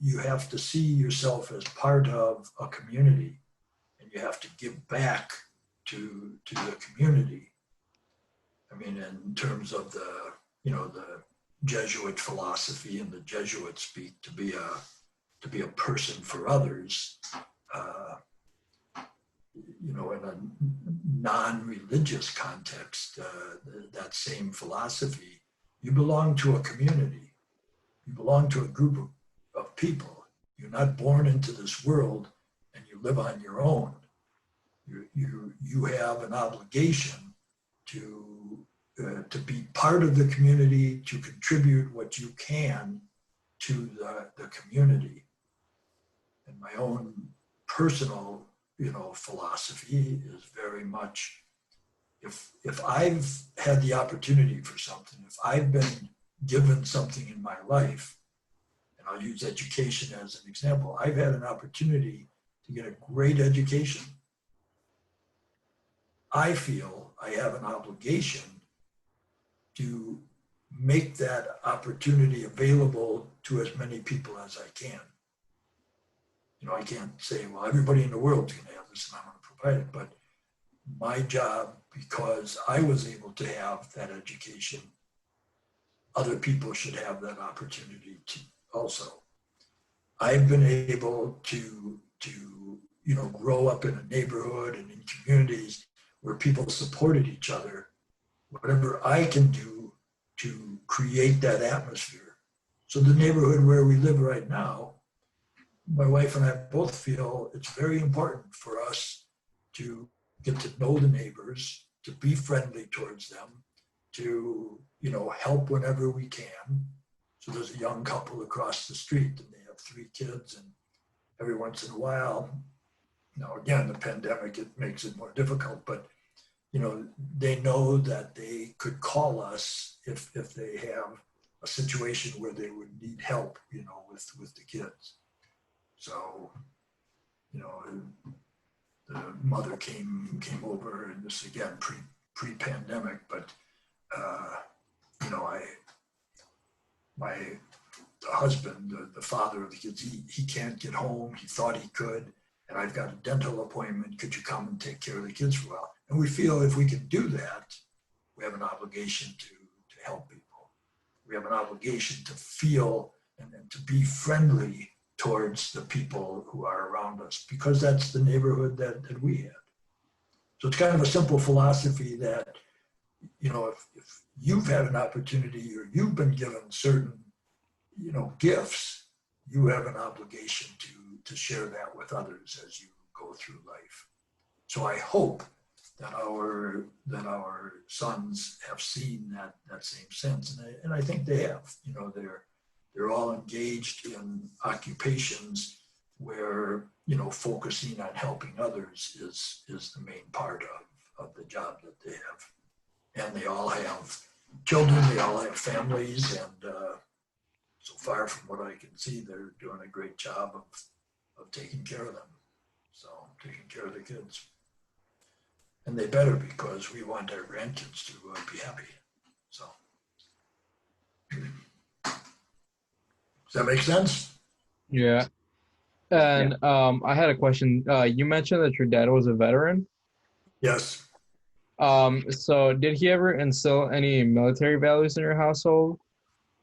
You have to see yourself as part of a community, and you have to give back to the community. I mean, in terms of the Jesuit philosophy and the Jesuit speak, to be a person for others, in a non-religious context, that same philosophy, you belong to a community. You belong to a group of people. You're not born into this world and you live on your own. You have an obligation to be part of the community, to contribute what you can to the community. And my own personal, philosophy is very much, if I've had the opportunity for something, if I've been given something in my life, and I'll use education as an example, I've had an opportunity to get a great education. I feel I have an obligation to make that opportunity available to as many people as I can. I can't say, well, everybody in the world is going to have this and I'm going to provide it, but my job, because I was able to have that education, other people should have that opportunity to also. I've been able to grow up in a neighborhood and in communities where people supported each other. Whatever I can do to create that atmosphere. So the neighborhood where we live right now, my wife and I both feel it's very important for us to get to know the neighbors, to be friendly towards them, to help whenever we can. So there's a young couple across the street and they have 3 kids, and every once in a while, again, the pandemic, it makes it more difficult, but they know that they could call us if they have a situation where they would need help, with the kids. So, the mother came over, and this again pre-pandemic, but the husband, the father of the kids, he can't get home. He thought he could, and I've got a dental appointment. Could you come and take care of the kids for a while? And we feel if we can do that, we have an obligation to help people. We have an obligation to feel and to be friendly towards the people who are around us, because that's the neighborhood that we had. So it's kind of a simple philosophy that, if you've had an opportunity or you've been given certain, gifts, you have an obligation to share that with others as you go through life. So I hope that our sons have seen that same sense, and I think they have. They're all engaged in occupations where, focusing on helping others is the main part of the job that they have. And they all have children, they all have families, and so far from what I can see, they're doing a great job of taking care of them. So taking care of the kids. And they better, because we want our grandkids to be happy. So, does that make sense? Yeah. And I had a question. You mentioned that your dad was a veteran. Yes. So did he ever instill any military values in your household?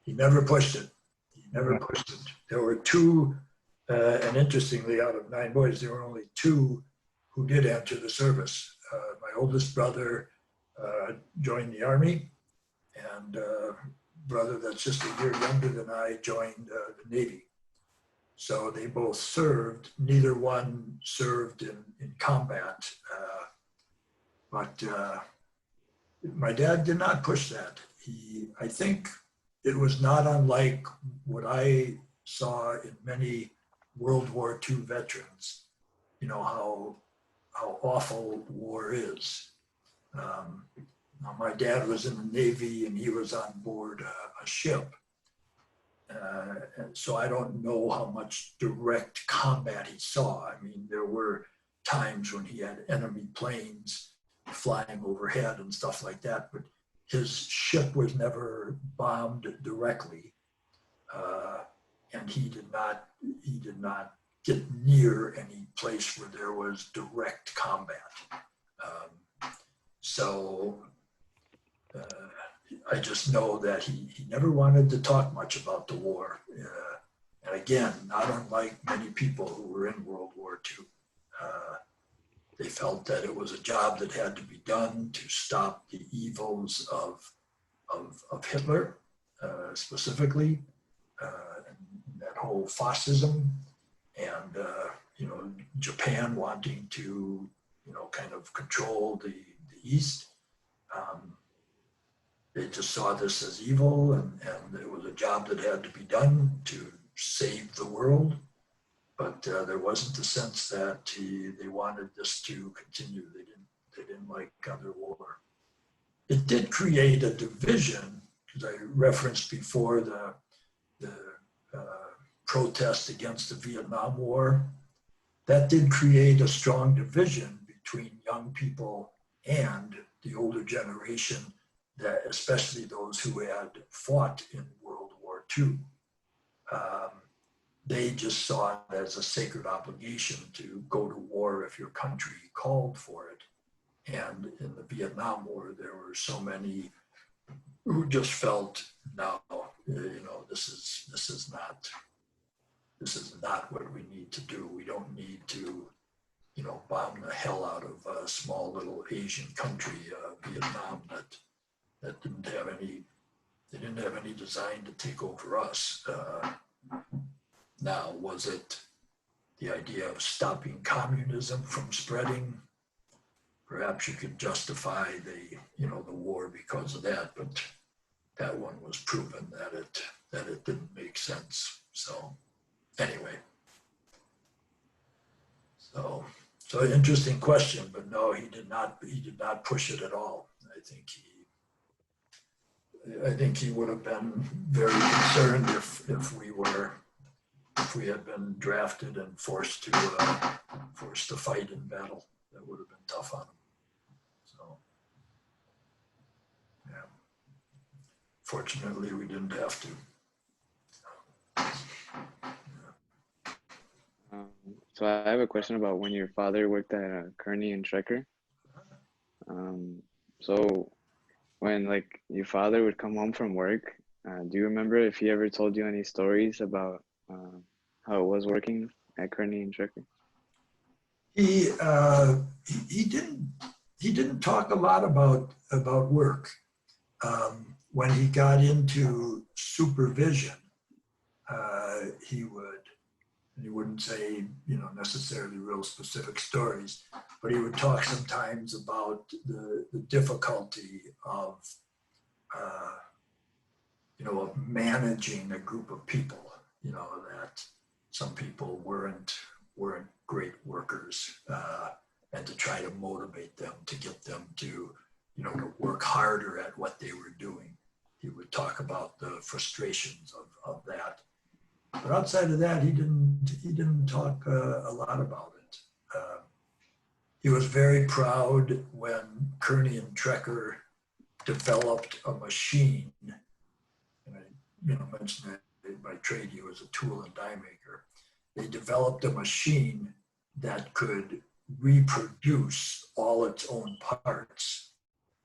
He never pushed it. He never Okay. pushed it. There were two, and interestingly, out of 9 boys, there were only 2 who did enter the service. My oldest brother joined the Army, and brother that's just a year younger than I joined the Navy. So they both served. Neither one served in combat, but my dad did not push that. I think it was not unlike what I saw in many World War II veterans, how awful war is. Now my dad was in the Navy, and he was on board a ship. And so I don't know how much direct combat he saw. I mean, there were times when he had enemy planes flying overhead and stuff like that, but his ship was never bombed directly. And he did not get near any place where there was direct combat. I just know that he never wanted to talk much about the war. And again, not unlike many people who were in World War II. They felt that it was a job that had to be done to stop the evils of Hitler, specifically, and that whole fascism, and Japan wanting to kind of control the East. They just saw this as evil, and it was a job that had to be done to save the world. But there wasn't the sense that they wanted this to continue. They didn't like other war. It did create a division, because I referenced before the protest against the Vietnam War. That did create a strong division between young people and the older generation, that especially those who had fought in World War II. They just saw it as a sacred obligation to go to war if your country called for it. And in the Vietnam War, there were so many who just felt, no, this is not what we need to do. We don't need to, bomb the hell out of a small little Asian country, Vietnam, that didn't have any design to take over us. Now, was it the idea of stopping communism from spreading? Perhaps you could justify the war because of that, but that one was proven that it didn't make sense. So anyway, so interesting question, but no, he did not push it at all. I think he would have been very concerned if we had been drafted and forced to fight in battle. That would have been tough on him. So, yeah. Fortunately, we didn't have to. So I have a question about when your father worked at Kearney and Trecker. So when your father would come home from work, do you remember if he ever told you any stories about how it was working at Kearney and Trecker? He didn't talk a lot about work. When he got into supervision, he wouldn't say necessarily real specific stories, but he would talk sometimes about the difficulty of of managing a group of people. That some people weren't great workers, and to try to motivate them, to get them to, to work harder at what they were doing. He would talk about the frustrations of that. But outside of that, he didn't talk a lot about it. He was very proud when Kearney and Trecker developed a machine, and I mentioned that by trade he was a tool and die maker. They developed a machine that could reproduce all its own parts.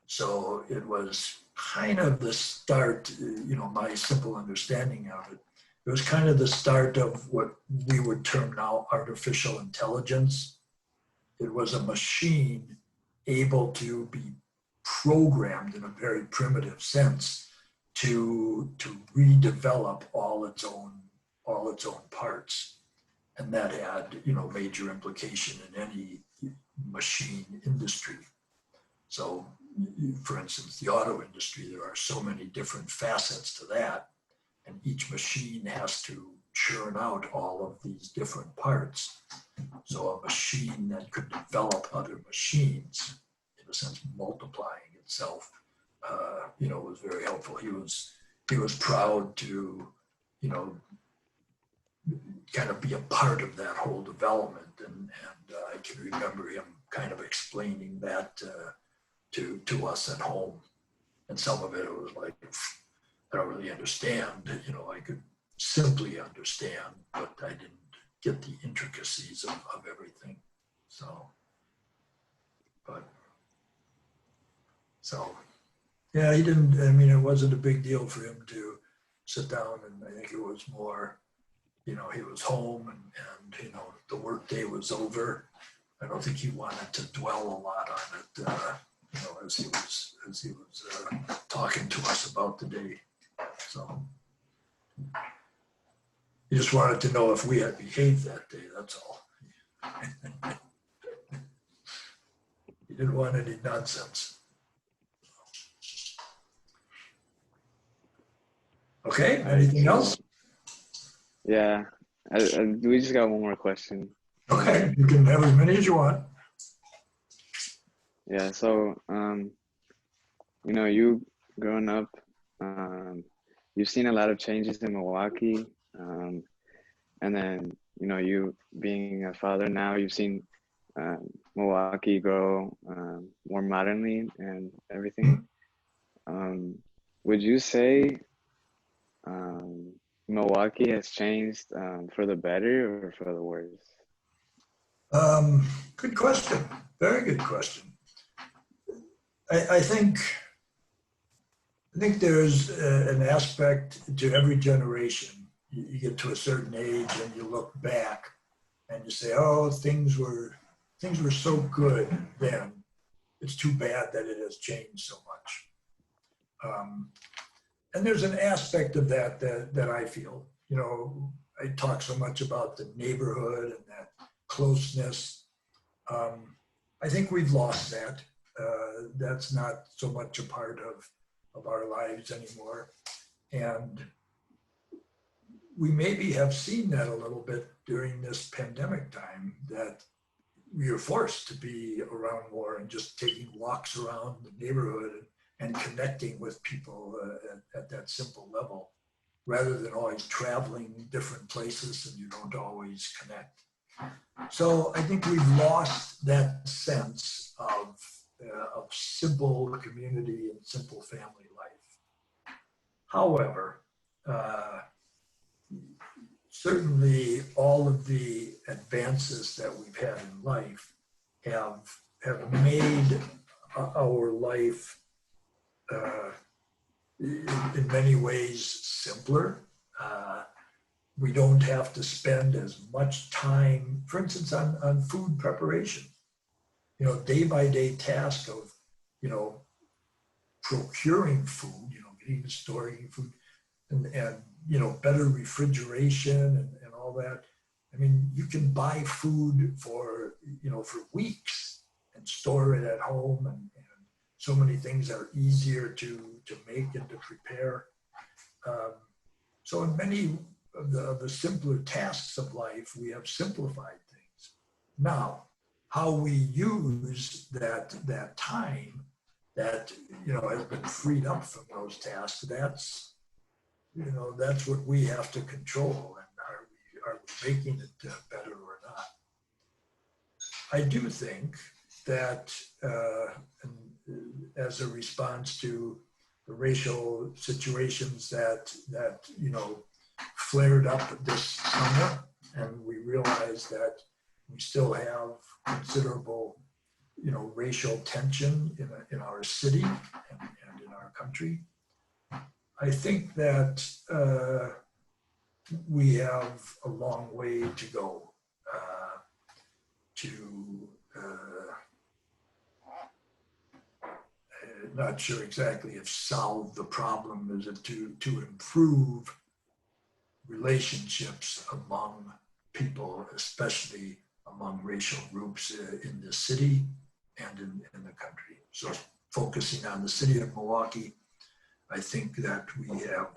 So it was kind of the start, my simple understanding of it. It was kind of the start of what we would term now artificial intelligence. It was a machine able to be programmed in a very primitive sense to redevelop all its own parts. And that had, major implication in any machine industry. So, for instance, the auto industry, there are so many different facets to that, and each machine has to churn out all of these different parts. So a machine that could develop other machines, in a sense, multiplying itself, was very helpful. He was proud to, kind of be a part of that whole development, and I can remember him kind of explaining that to us at home, and some of it was like, I don't really understand. I could simply understand, but I didn't get the intricacies of everything. So yeah, he didn't. It wasn't a big deal for him to sit down, and I think it was more, he was home and the workday was over. I don't think he wanted to dwell a lot on it, as he was talking to us about the day. So he just wanted to know if we had behaved that day. That's all. He didn't want any nonsense. Okay. Anything else? Yeah, we just got one more question. Okay, you can have as many as you want. Yeah, so, you growing up, you've seen a lot of changes in Milwaukee, and then, you being a father now, you've seen Milwaukee grow more modernly and everything. Would you say Milwaukee has changed for the better or for the worse? Good question. Very good question. I think there's an aspect to every generation. You get to a certain age and you look back and you say, oh, things were so good then. It's too bad that it has changed so much. And there's an aspect of that I feel, I talk so much about the neighborhood and that closeness. I think we've lost that. That's not so much a part of our lives anymore. And we maybe have seen that a little bit during this pandemic time, that we are forced to be around more and just taking walks around the neighborhood and connecting with people at that simple level, rather than always traveling different places and you don't always connect. So I think we've lost that sense of simple community and simple family life. However, certainly all of the advances that we've had in life have made our life in many ways simpler. We don't have to spend as much time, for instance, on food preparation. Day by day task of, procuring food, getting to storing food, and better refrigeration and all that. You can buy food for weeks and store it at home, and so many things are easier to make and to prepare. So in many the simpler tasks of life, we have simplified things. Now, how we use that time that, you know, has been freed up from those tasks, that's, you know, that's what we have to control. And are we making it better or not? I do think that as a response to the racial situations that you know, flared up this summer, and we realize that we still have considerable, you know, racial tension in our city and in our country. I think that we have a long way to go to not sure exactly if solve the problem, is it to improve relationships among people, especially among racial groups in the city and in the country. So focusing on the city of Milwaukee, I think that we have,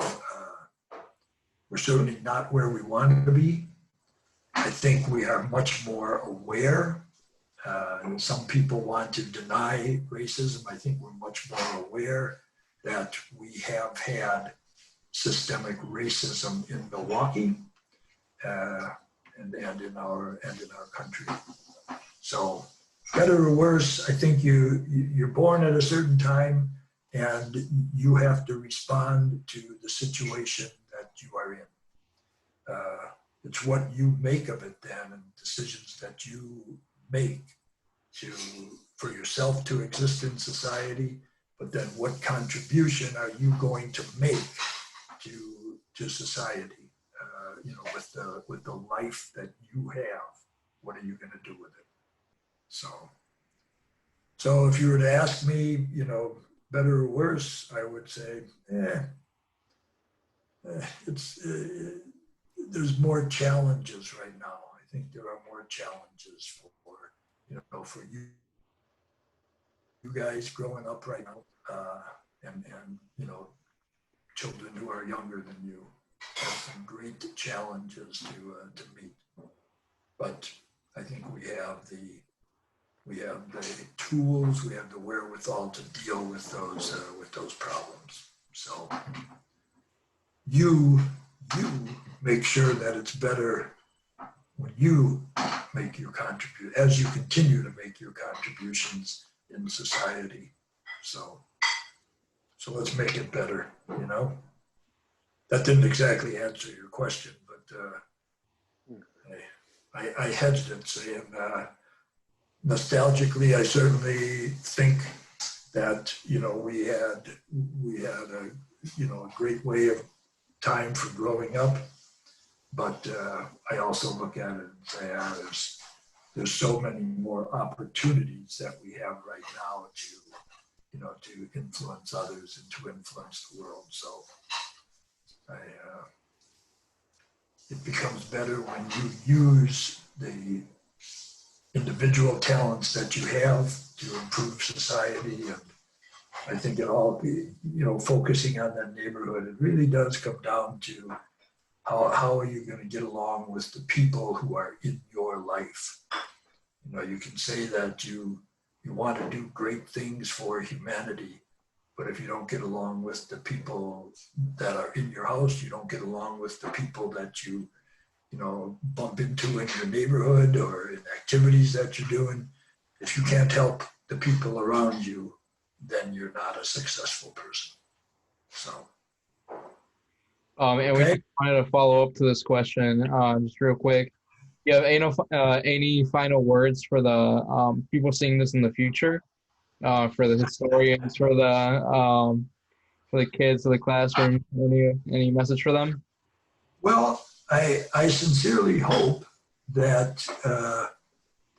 we're certainly not where we want to be. I think we are much more aware. Some people want to deny racism. I think we're much more aware that we have had systemic racism in Milwaukee and in our country. So better or worse, I think you're born at a certain time and you have to respond to the situation that you are in. It's what you make of it then, and decisions that you make for yourself to exist in society, but then what contribution are you going to make to society, you know, with the life that you have? What are you going to do with it? So if you were to ask me, you know, better or worse, I would say, there's more challenges right now. I think there are more challenges for, you know, for you guys growing up right now, and you know, children who are younger than you have some great challenges to meet. But I think we have the tools, we have the wherewithal to deal with those problems. So you make sure that it's better when you make your contribution, as you continue to make your contributions in society. So let's make it better, you know? That didn't exactly answer your question, but I hedged it saying, nostalgically, I certainly think that, you know, we had a, you know, a great way of time for growing up, but I also look at it and say, there's so many more opportunities that we have right now to, you know, to influence others and to influence the world. So it becomes better when you use the individual talents that you have to improve society. And I think it all, you know, focusing on that neighborhood, it really does come down to how are you going to get along with the people who are in your life. You know, you can say that you want to do great things for humanity, but if you don't get along with the people that are in your house, you don't get along with the people that you know, bump into in your neighborhood or in activities that you're doing, if you can't help the people around you, then you're not a successful person. So. And we wanted to follow up to this question just real quick. You have any final words for the people seeing this in the future, for the historians, for the kids, for the classroom? Any message for them? Well, I sincerely hope that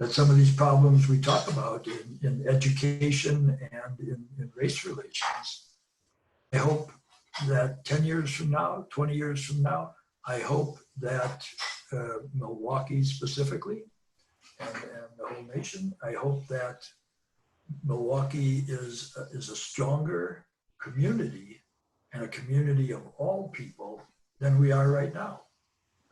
that some of these problems we talk about in education and in race relations, I hope that 10 years from now, 20 years from now, I hope that Milwaukee specifically and the whole nation, I hope that Milwaukee is a stronger community and a community of all people than we are right now.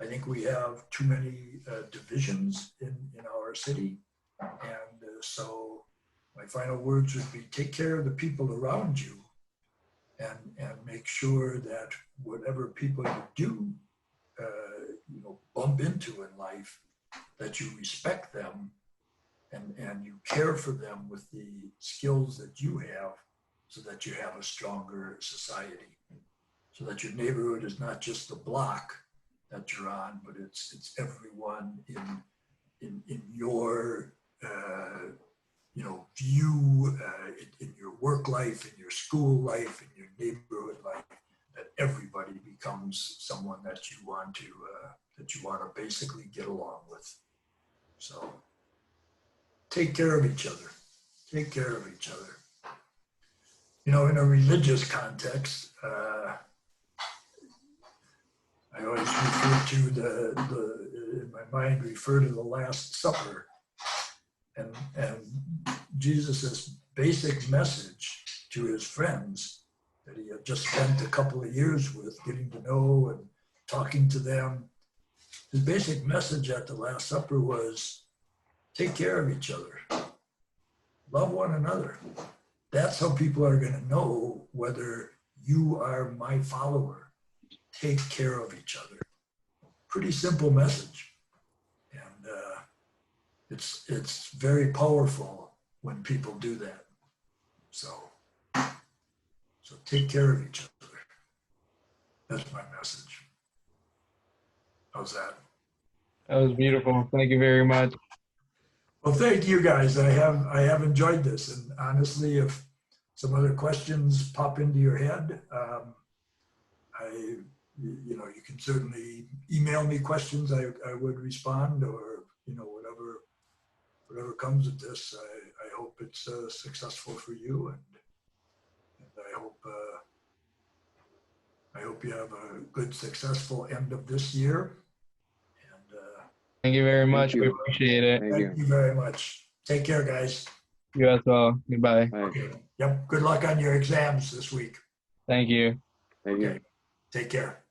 I think we have too many divisions in our city. And so my final words would be take care of the people around you and make sure that whatever people you do, bump into in life, that you respect them and you care for them with the skills that you have so that you have a stronger society. So that your neighborhood is not just the block that you're on, but it's everyone in your view, in your work life, in your school life, in your neighborhood life, that everybody becomes someone that you want to basically get along with. So take care of each other. Take care of each other. In a religious context, I always refer to in my mind, refer to the Last Supper and Jesus's basic message to his friends that he had just spent a couple of years with, getting to know and talking to them. His basic message at the Last Supper was, take care of each other. Love one another. That's how people are going to know whether you are my follower. Take care of each other. Pretty simple message. And it's very powerful when people do that. So take care of each other. That's my message. How's that? That was beautiful. Thank you very much. Well, thank you guys. I have enjoyed this. And honestly, if some other questions pop into your head, you can certainly email me questions. I would respond, or whatever comes of this. I hope it's successful for you, and I hope you have a good, successful end of this year. And thank you very much. We appreciate it. Thank you very much. Take care, guys. You as well. Goodbye. Okay. Yep. Good luck on your exams this week. Thank you. Thank you. Take care.